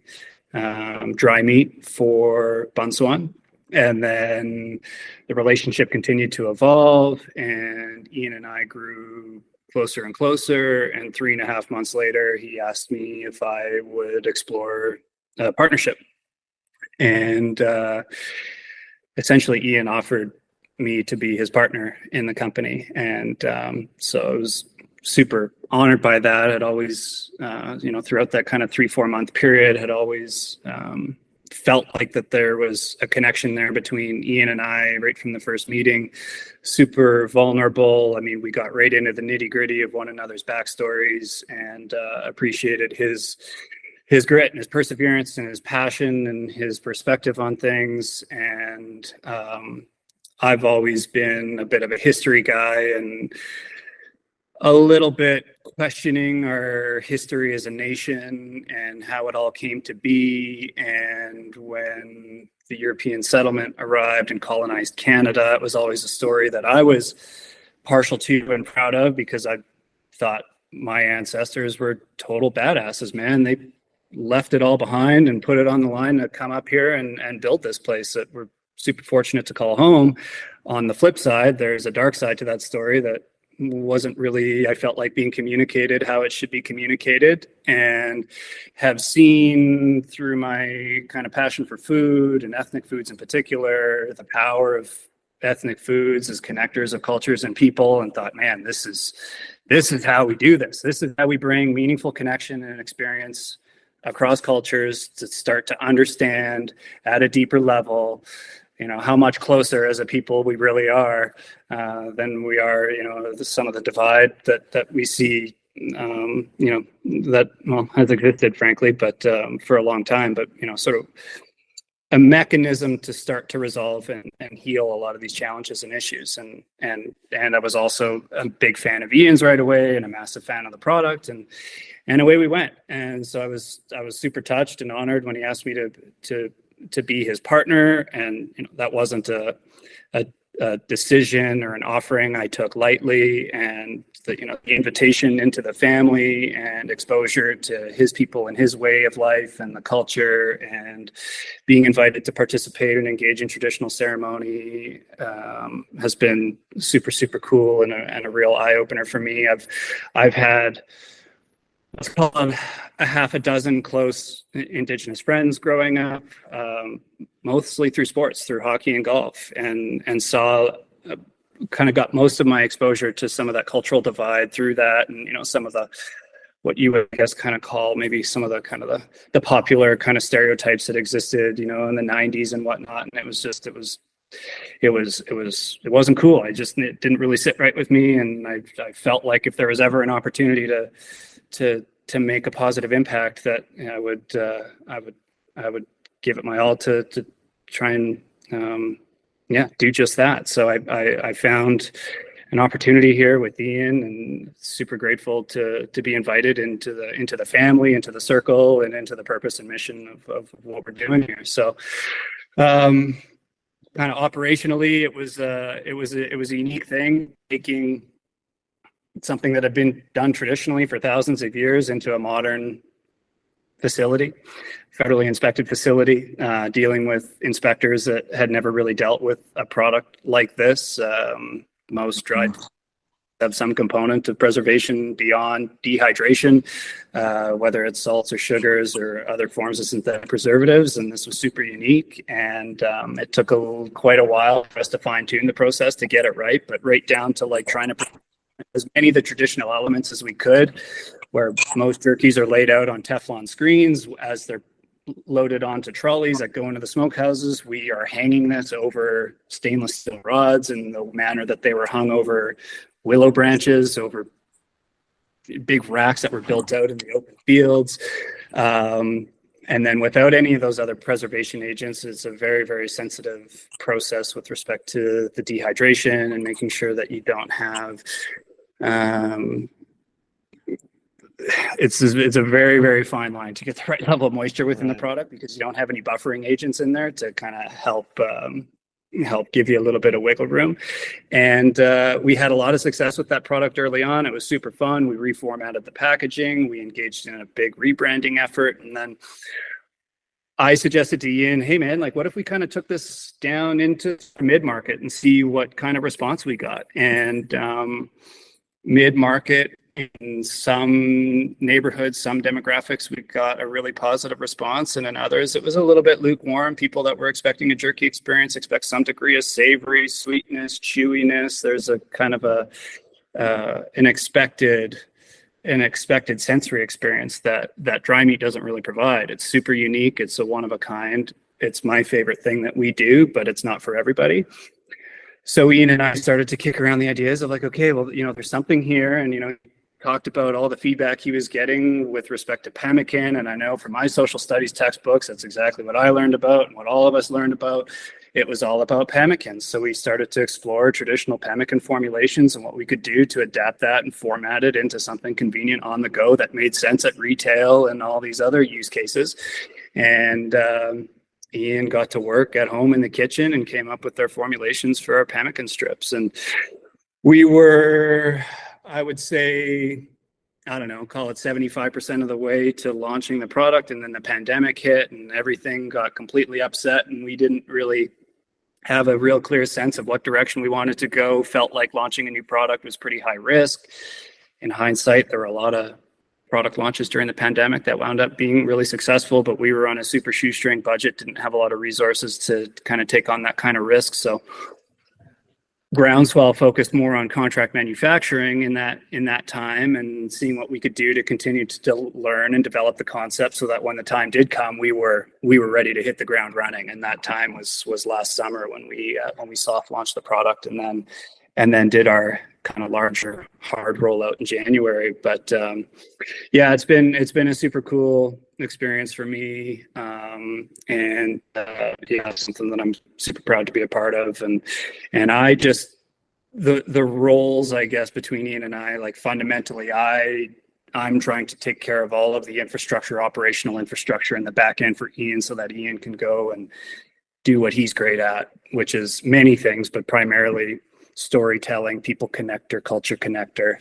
dry meat for Bunsuan. And then the relationship continued to evolve, and Ian and I grew closer and closer. And 3.5 months later, he asked me if I would explore a partnership. And essentially, Ian offered me to be his partner in the company. And so I was super honored by that. I'd always, throughout that kind of 3-4 month period, had always felt like that there was a connection there between Ian and I right from the first meeting. Super vulnerable. I mean, we got right into the nitty gritty of one another's backstories, and appreciated his grit and his perseverance and his passion and his perspective on things. And I've always been a bit of a history guy and a little bit questioning our history as a nation and how it all came to be. And when the European settlement arrived and colonized Canada, it was always a story that I was partial to and proud of, because I thought my ancestors were total badasses, man. They left it all behind and put it on the line to come up here and build this place that we're super fortunate to call home. On the flip side, there's a dark side to that story that wasn't really, I felt like, being communicated how it should be communicated, and have seen through my kind of passion for food and ethnic foods in particular, the power of ethnic foods as connectors of cultures and people, and thought, man, this is how we do this. This is how we bring meaningful connection and experience across cultures to start to understand at a deeper level, how much closer as a people we really are than we are, some of the divide that we see, that has existed, frankly, but for a long time, but sort of a mechanism to start to resolve and heal a lot of these challenges and issues. And I was also a big fan of Ian's right away and a massive fan of the product, and away we went. And so I was super touched and honored when he asked me to be his partner. And that wasn't a decision or an offering I took lightly. And the invitation into the family and exposure to his people and his way of life and the culture, and being invited to participate and engage in traditional ceremony has been super, super cool and a real eye opener for me. I've had, let's call it, a half a dozen close Indigenous friends growing up, mostly through sports, through hockey and golf, and saw, kind of got most of my exposure to some of that cultural divide through that, and some of the, what you would, I guess, kind of call maybe some of the kind of the popular kind of stereotypes that existed, in the 90s and whatnot. And it wasn't cool. It didn't really sit right with me, and I felt like if there was ever an opportunity to make a positive impact, that I would give it my all to try and do just that. So I found an opportunity here with Ian, and super grateful to be invited into the family, into the circle, and into the purpose and mission of what we're doing here. So kind of operationally, it was a unique thing, taking something that had been done traditionally for thousands of years into a modern facility, federally inspected facility, dealing with inspectors that had never really dealt with a product like this. Most dried have some component of preservation beyond dehydration, whether it's salts or sugars or other forms of synthetic preservatives. And this was super unique. And it took quite a while for us to fine tune the process to get it right, but right down to like trying to as many of the traditional elements as we could, where most jerkies are laid out on Teflon screens as they're loaded onto trolleys that go into the smokehouses. We are hanging this over stainless steel rods in the manner that they were hung over willow branches, over big racks that were built out in the open fields. And then without any of those other preservation agents, it's a very, very sensitive process with respect to the dehydration and making sure that you don't have, it's a very, very fine line to get the right level of moisture within the product, because you don't have any buffering agents in there to kind of help give you a little bit of wiggle room. And we had a lot of success with that product early on. It was super fun. We reformatted the packaging. We engaged in a big rebranding effort. And then I suggested to Ian, hey man, like what if we kind of took this down into mid-market and see what kind of response we got? And mid-market, in some neighborhoods, some demographics, we got a really positive response, and in others it was a little bit lukewarm. People that were expecting a jerky experience expect some degree of savory, sweetness, chewiness. There's a kind of an expected sensory experience that dry meat doesn't really provide. It's super unique. It's a one of a kind. It's my favorite thing that we do, but it's not for everybody. So Ian and I started to kick around the ideas of like, okay, well, there's something here, and talked about all the feedback he was getting with respect to pemmican. And I know from my social studies textbooks, that's exactly what I learned about and what all of us learned about. It was all about pemmican. So we started to explore traditional pemmican formulations and what we could do to adapt that and format it into something convenient on the go that made sense at retail and all these other use cases. And Ian got to work at home in the kitchen and came up with their formulations for our pemmican strips. And we were, I would say, I don't know, call it 75% of the way to launching the product. And then the pandemic hit and everything got completely upset. And we didn't really have a real clear sense of what direction we wanted to go. Felt like launching a new product was pretty high risk. In hindsight, there were a lot of product launches during the pandemic that wound up being really successful, but we were on a super shoestring budget, didn't have a lot of resources to kind of take on that kind of risk. So Groundswell focused more on contract manufacturing in that time, and seeing what we could do to continue to still learn and develop the concept, so that when the time did come, we were ready to hit the ground running. And that time was last summer when we soft launched the product, and then did our kind of larger hard rollout in January. But yeah, it's been a super cool experience for me, and yeah, something that I'm super proud to be a part of. And I just, the roles, I guess, between Ian and I, like, fundamentally, I'm trying to take care of all of the operational infrastructure in the back end for Ian, so that Ian can go and do what he's great at, which is many things, but primarily storytelling, people connector, culture connector.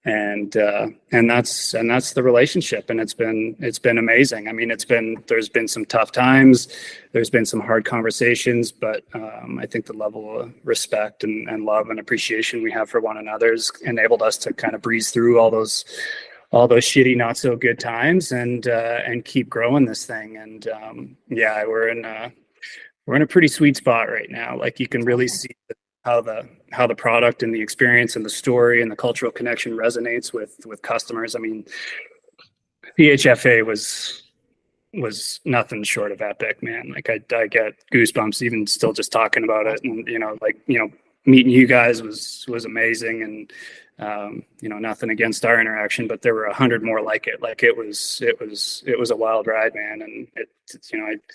And that's the relationship. And it's been amazing. I mean, there's been some tough times, there's been some hard conversations, but I think the level of respect and love and appreciation we have for one another has enabled us to kind of breeze through all those shitty, not so good times, and keep growing this thing. And yeah, we're in a pretty sweet spot right now. Like, you can really see how the product and the experience and the story and the cultural connection resonates with customers. I mean, CHFA was nothing short of epic, man. Like, I get goosebumps even still just talking about it. And meeting you guys was amazing. And nothing against our interaction, but there were 100 more like it. Like, it was a wild ride, man. And it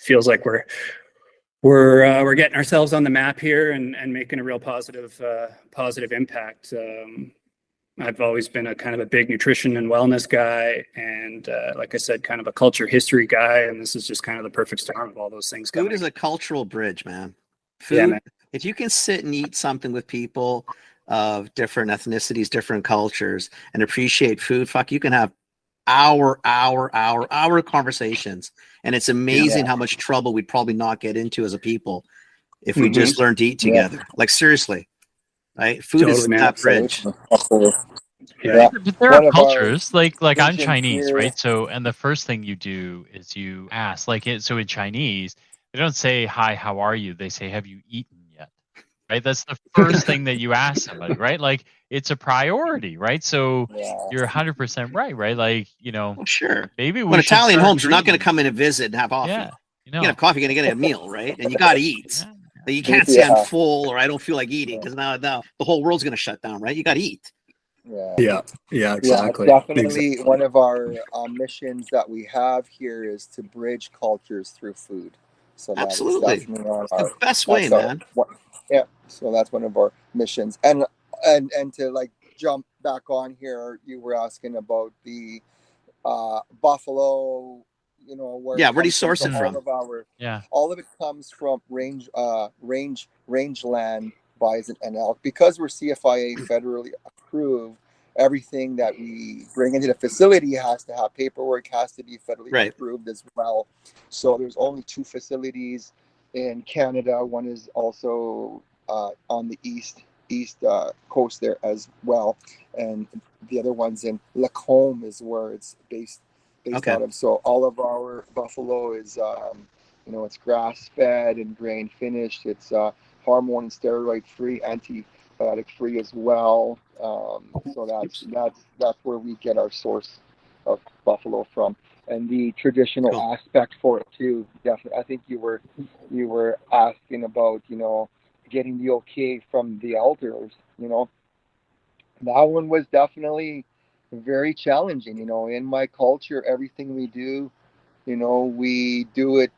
feels like we're getting ourselves on the map here and making a real positive impact. I've always been a kind of a big nutrition and wellness guy, and like I said, kind of a culture history guy. And this is just kind of the perfect storm of all those things. Food is a cultural bridge, man. Food, yeah, man. If you can sit and eat something with people of different ethnicities, different cultures, and appreciate food, you can have hour conversations. And it's amazing how much trouble we'd probably not get into as a people if we just learned to eat together. Like, seriously, right? Food is that bridge. Yeah. But there are cultures like I'm Chinese, right? So, and the first thing you do is you ask, so in Chinese, they don't say, "Hi, how are you?" They say, "Have you eaten yet?" Right? That's the first thing that you ask somebody, right? Like, it's a priority, right? So you're 100% right? Like, sure. Maybe when Italian homes, you're not going to come in and visit and have coffee. Yeah, you can have coffee, you're going to get a meal, right? And you got to eat. You can't say I'm full or I don't feel like eating, because now the whole world's going to shut down, right? You got to eat. Yeah, exactly. Yeah, definitely. One of our missions that we have here is to bridge cultures through food. So absolutely, that's definitely the best way, man. So that's one of our missions. And to like jump back on here, you were asking about the buffalo. Where do you source it from? All of it comes from rangeland bison and elk. Because we're CFIA federally approved, everything that we bring into the facility has to have paperwork, has to be federally approved as well. So there's only 2 facilities in Canada. One is also on the east coast there as well, and the other one's in Lacombe is where it's based out of. So all of our buffalo is it's grass fed and grain finished. It's hormone and steroid free, antibiotic free as well. So that's where we get our source of buffalo from. And the traditional aspect for it too, definitely. I think you were asking about getting the okay from the elders. That one was definitely very challenging. In my culture, everything we do, we do it.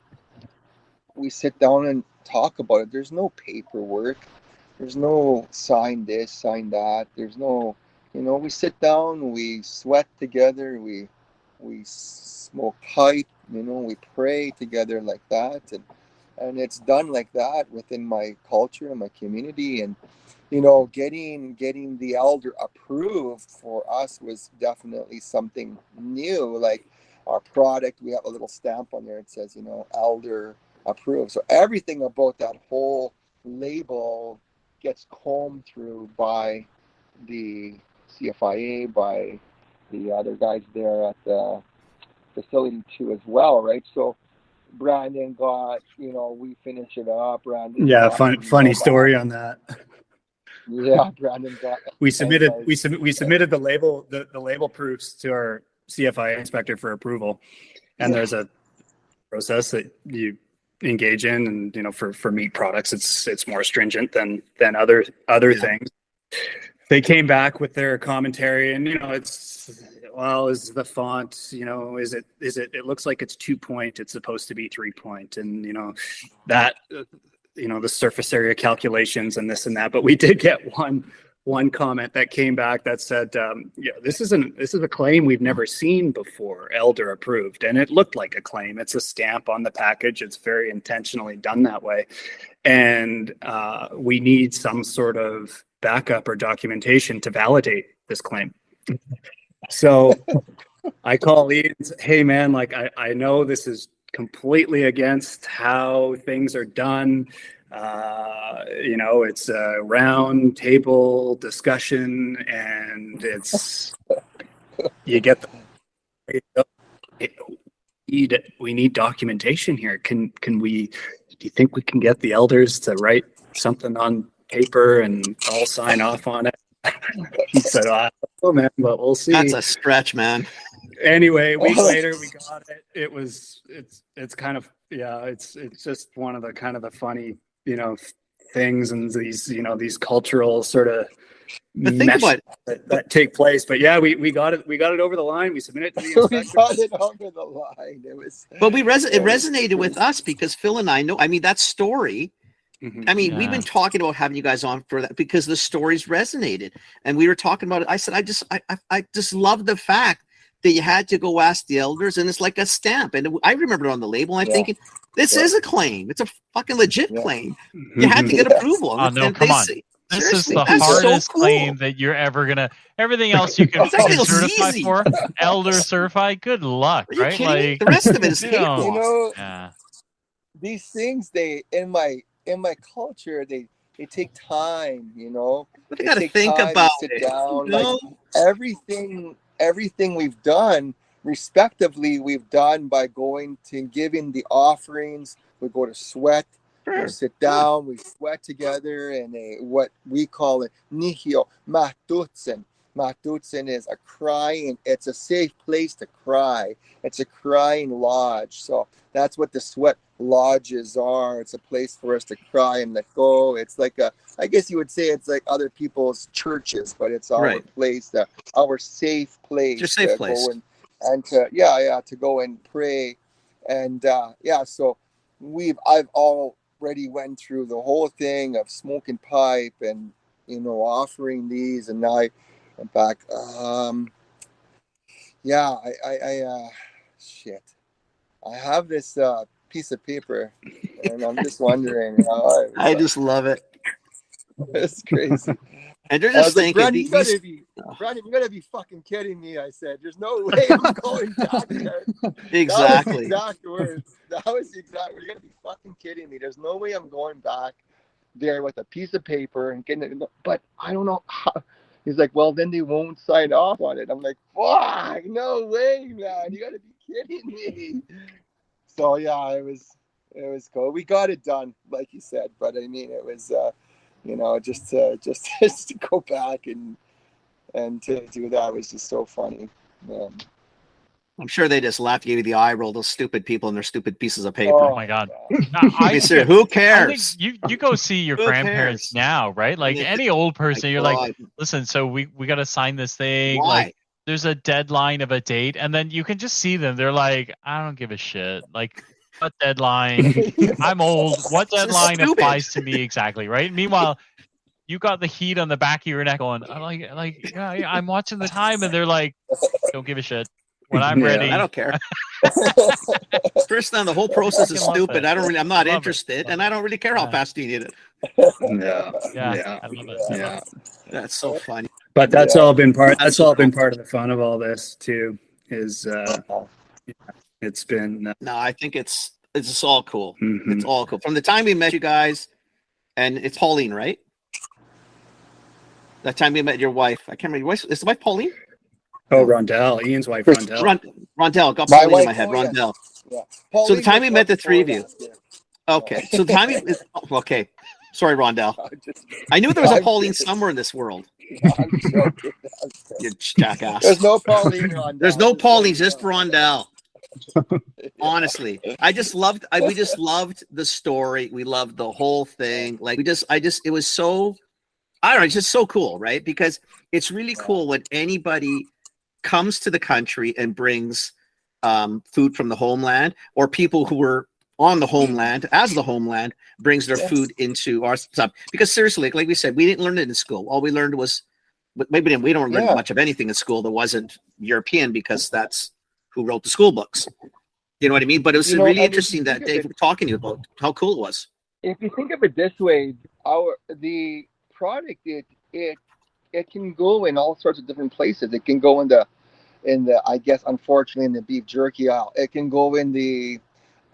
We sit down and talk about it. There's no paperwork. There's no sign this, sign that. There's no, we sit down, we sweat together, we smoke pipe, we pray together like that, and it's done like that within my culture and my community. And getting the elder approved for us was definitely something new. Like, our product, we have a little stamp on there. It says, elder approved. So everything about that whole label gets combed through by the CFIA, by the other guys there at the facility too as well, right? So Brandon got, we finish it up. Brandon, funny story on that. Yeah, Brandon got. We submitted the label proofs to our CFI inspector for approval, and there's a process that you engage in, and for meat products it's more stringent than other things. They came back with their commentary, and is the font, is it looks like it's 2-point, it's supposed to be 3-point, and that the surface area calculations and this and that. But we did get one comment that came back that said, this is a claim we've never seen before, elder approved. And it looked like a claim. It's a stamp on the package. It's very intentionally done that way. And we need some sort of backup or documentation to validate this claim. So I call Ian and say, hey man, like I know this is completely against how things are done. It's a round table discussion, and we need documentation here. Do you think we can get the elders to write something on paper and all sign off on it? He said, I don't know, man, but we'll see. That's a stretch, man. Anyway, a week later we got it. It's kind of, it's just one of the kind of the funny, things, and these cultural sort of that take place. But yeah, we got it over the line. We submitted it to the inspector. We got it over the line. It was, but it resonated with us because Phil and I know, that story. Mm-hmm. We've been talking about having you guys on for that because the stories resonated, and we were talking about it. I said, I just love the fact that you had to go ask the elders, and it's like a stamp. And I remember it on the label, and I'm thinking, this is a claim. It's a fucking legit claim. You had to get approval. Oh, no, come on. This is the hardest claim that you're ever gonna. Everything else you can certify for, elder certified. Good luck, right? Like the rest of it is these things, in my culture, they take time. But they got to think about sit it. down. Like, everything we've done, respectively, we've done by going to giving the offerings. We go to sweat. We sit down, we sweat together in what we call it Nehiyaw, Matutsen. Matutsen is a crying, it's a safe place to cry. It's a crying lodge. So that's what the sweat lodges are. It's a place for us to cry and let go. It's like I guess you would say it's like other people's churches, but it's our place, our safe place. It's your safe place. To go and pray. And so I've already went through the whole thing of smoking pipe and offering these, and now I'm back. I have this piece of paper, and I'm just wondering. I just love it. It's crazy. And they're just thinking, Brandon, you gotta be fucking kidding me. I said, there's no way I'm going back there. Exactly. That was exact words. You gotta be fucking kidding me. There's no way I'm going back there with a piece of paper and getting it. But I don't know how. He's like, well, then they won't sign off on it. I'm like, fuck, no way, man. You gotta be kidding me. So yeah, it was cool. We got it done, like you said. But I mean, it was just to go back and to do that was just so funny. I'm sure they just laughed, gave you the eye roll, those stupid people and their stupid pieces of paper. Oh my God. Who cares? You go see your grandparents now, right? Like any old person, you're like, listen, so we got to sign this thing. Why? Like there's a deadline of a date, and then you can just see them. They're like, I don't give a shit. Like, what deadline? I'm old. What deadline applies to me exactly, right? Meanwhile, you got the heat on the back of your neck going, I'm watching the time, and they're like, don't give a shit. When I'm ready, I don't care. First time, the whole process is stupid. I'm not interested, and I don't really care how fast you need it. Yeah. I love it. Yeah, that's so funny. But that's all been part. That's all been part of the fun of all this too. Is it's been. No, I think it's all cool. Mm-hmm. It's all cool. From the time we met you guys, and it's Pauline, right? That time we met your wife. I can't remember your wife. Is the wife Pauline? Oh, Rondell, Ian's wife, Rondell. Rondell, got Pauline in my head. Rondell. Yeah. So the time we met the three of you. Okay. So the time Sorry, Rondell. I knew there was a Pauline somewhere in this world. I'm joking. You jackass. There's no Pauline, Rondell. There's no Pauline, just Rondell. Honestly, we just loved the story. We loved the whole thing. Like it was so, I don't know, it's just so cool, right? Because it's really cool when anybody comes to the country and brings food from the homeland, or people who were on the homeland as the homeland brings their food into our stuff. Because seriously, like we said, we didn't learn it in school. All we learned was, maybe we don't learn much of anything in school that wasn't European, because that's who wrote the school books. You know what I mean? But it was really interesting that day talking to you about how cool it was. If you think of it this way, the product it can go in all sorts of different places. It can go in the I guess unfortunately in the beef jerky aisle. It can go in the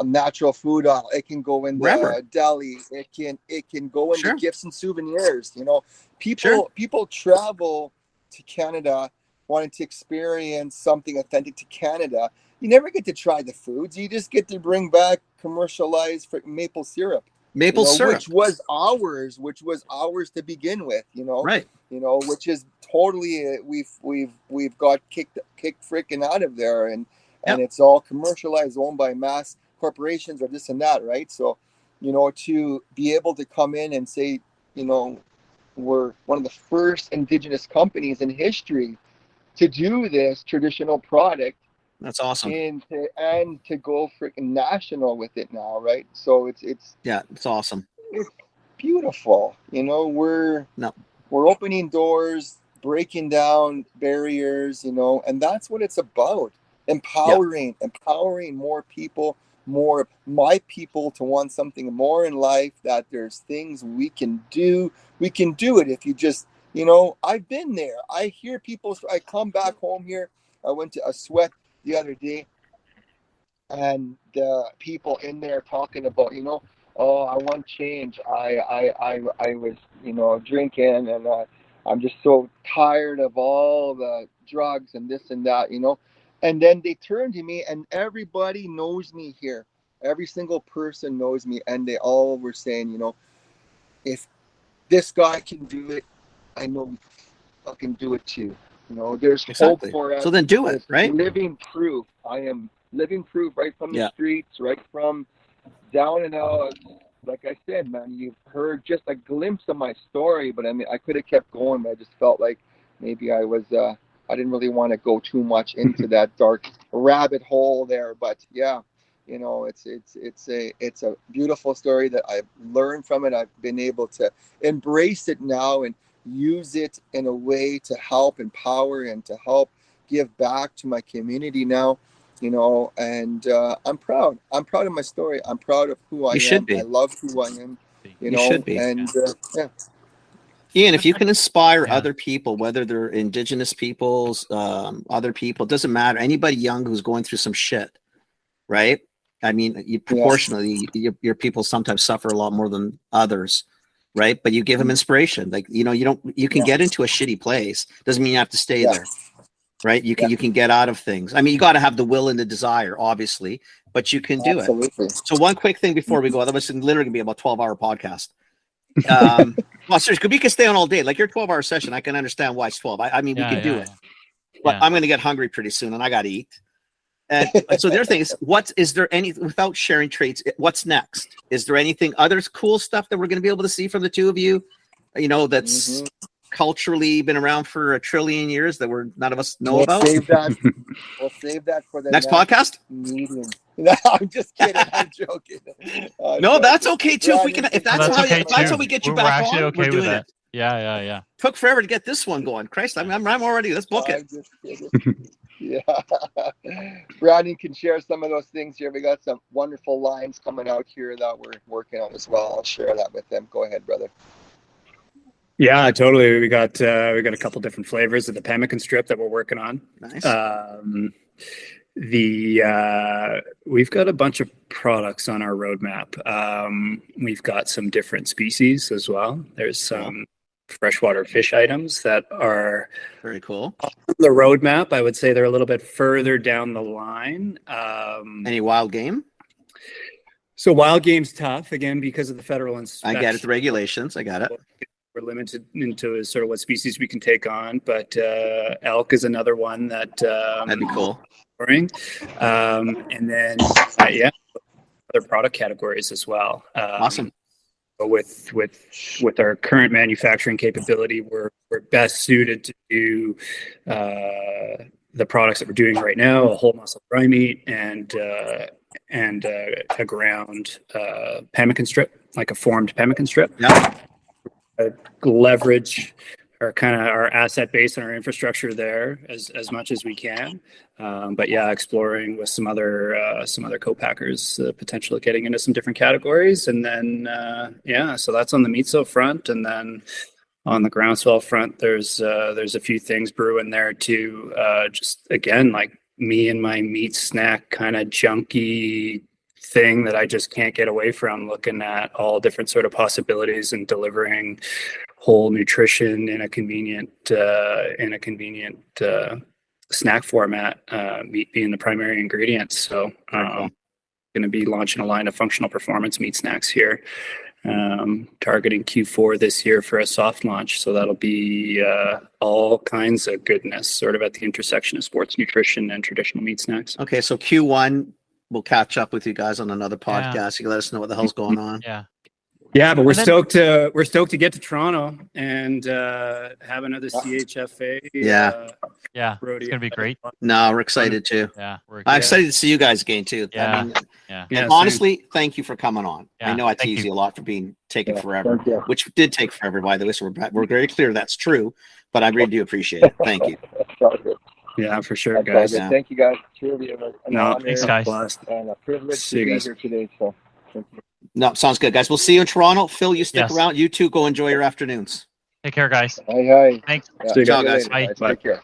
natural food aisle. It can go in the deli. It can go in the gifts and souvenirs. You know, people travel to Canada wanting to experience something authentic to Canada. You never get to try the foods. You just get to bring back commercialized maple syrup. Maple syrup, which was ours to begin with. You know, right? You know, which is totally we've got kicked freaking out of there, and it's all commercialized, owned by mass corporations or this and that, right? So, you know, to be able to come in and say, you know, we're one of the first Indigenous companies in history to do this traditional product. That's awesome. And to go freaking national with it now, right? So it's awesome. It's beautiful. You know, we're opening doors, breaking down barriers, you know, and that's what it's about. Empowering more people, more my people to want something more in life, that there's things we can do. We can do it if you just, you know, I've been there. I hear people, I come back home here. I went to a sweat the other day, and people in there talking about, you know, oh, I want change. I was, you know, drinking, and I'm just so tired of all the drugs and this and that, you know. And then they turn to me, and everybody knows me here. Every single person knows me, and they all were saying, you know, if this guy can do it, I know I can do it too. You know, there's hope for us. So then do it, right? Living proof. I am living proof right from the streets, right from down and out. Like I said, man, you've heard just a glimpse of my story, but I mean, I could have kept going, but I just felt like maybe I didn't really want to go too much into that dark rabbit hole there. But yeah, you know, it's a beautiful story that I've learned from it. I've been able to embrace it now and use it in a way to help empower and to help give back to my community now, you know, and I'm proud of my story. I'm proud of who I am. Should be. I love who I am, you know, should be. And Ian, if you can inspire other people, whether they're Indigenous peoples, other people, it doesn't matter, anybody young who's going through some shit, right? I mean, proportionally, your people sometimes suffer a lot more than others, right? But you give them inspiration. Like, you know, you can get into a shitty place. Doesn't mean you have to stay there, right? You can get out of things. I mean, you got to have the will and the desire, obviously, but you can do it. So one quick thing before we go, otherwise it's literally gonna be about 12-hour podcast. Well, seriously, we can stay on all day. Like your 12-hour session, I can understand why it's 12. I mean, we can do it. But I'm gonna get hungry pretty soon, and I got to eat. And so the other thing is, is there any, without sharing traits, what's next? Is there anything other cool stuff that we're going to be able to see from the two of you, you know, that's culturally been around for 1 trillion years that none of us know about? We'll save that for the next podcast meeting. No, I'm just kidding. I'm joking. No, that's okay too. If we can, if that's how we get you back on, we're doing it. Yeah. Took forever to get this one going. Christ, I'm already. Let's book it. Yeah. Brandon can share some of those things here. We got some wonderful lines coming out here that we're working on as well. I'll share that with them. Go ahead, brother. Yeah, totally. We got a couple different flavors of the pemmican strip that we're working on. Nice. We've got a bunch of products on our roadmap. We've got some different species as well. There's some freshwater fish items that are very cool on the roadmap. I would say they're a little bit further down the line. Any wild game? So wild game's tough again because of the federal inspection. I get it. The regulations. I got it. We're limited into sort of what species we can take on, but elk is another one that That'd be cool. And then other product categories as well. Awesome. With our current manufacturing capability, we're best suited to do the products that we're doing right now: a whole muscle dry meat and a ground pemmican strip, like a formed pemmican strip. Yeah. Leverage our asset base and our infrastructure there as much as we can. But yeah, exploring with some other co-packers, potential of getting into some different categories. And then, so that's on the Mitsoh front. And then on the groundswell front, there's a few things brewing there too. Just again, like me and my meat snack kind of junky thing that I just can't get away from, looking at all different sort of possibilities and delivering whole nutrition in a convenient snack format, meat being the primary ingredient. So going to be launching a line of functional performance meat snacks here, targeting Q4 this year for a soft launch. So that'll be all kinds of goodness, sort of at the intersection of sports nutrition and traditional meat snacks. Okay, so Q1, we'll catch up with you guys on another podcast. You can let us know what the hell's going on. Yeah, but we're stoked to get to Toronto and have another CHFA. It's gonna be great. No, we're excited too. I'm excited to see you guys again too. And honestly, thank you for coming on. I know I tease you a lot for being taken forever, which did take forever, by the way. So we're very clear that's true, but I really do appreciate it. Thank you. Yeah, for sure, guys. Yeah. Thank you, guys. Truly an honor thanks, guys. and a privilege to be here today. So, thank you. No, sounds good, guys. We'll see you in Toronto. Phil, you stick around. You two go enjoy your afternoons. Take care, guys. Hi. Thanks. Yeah. Ciao, guys. Bye. Take care.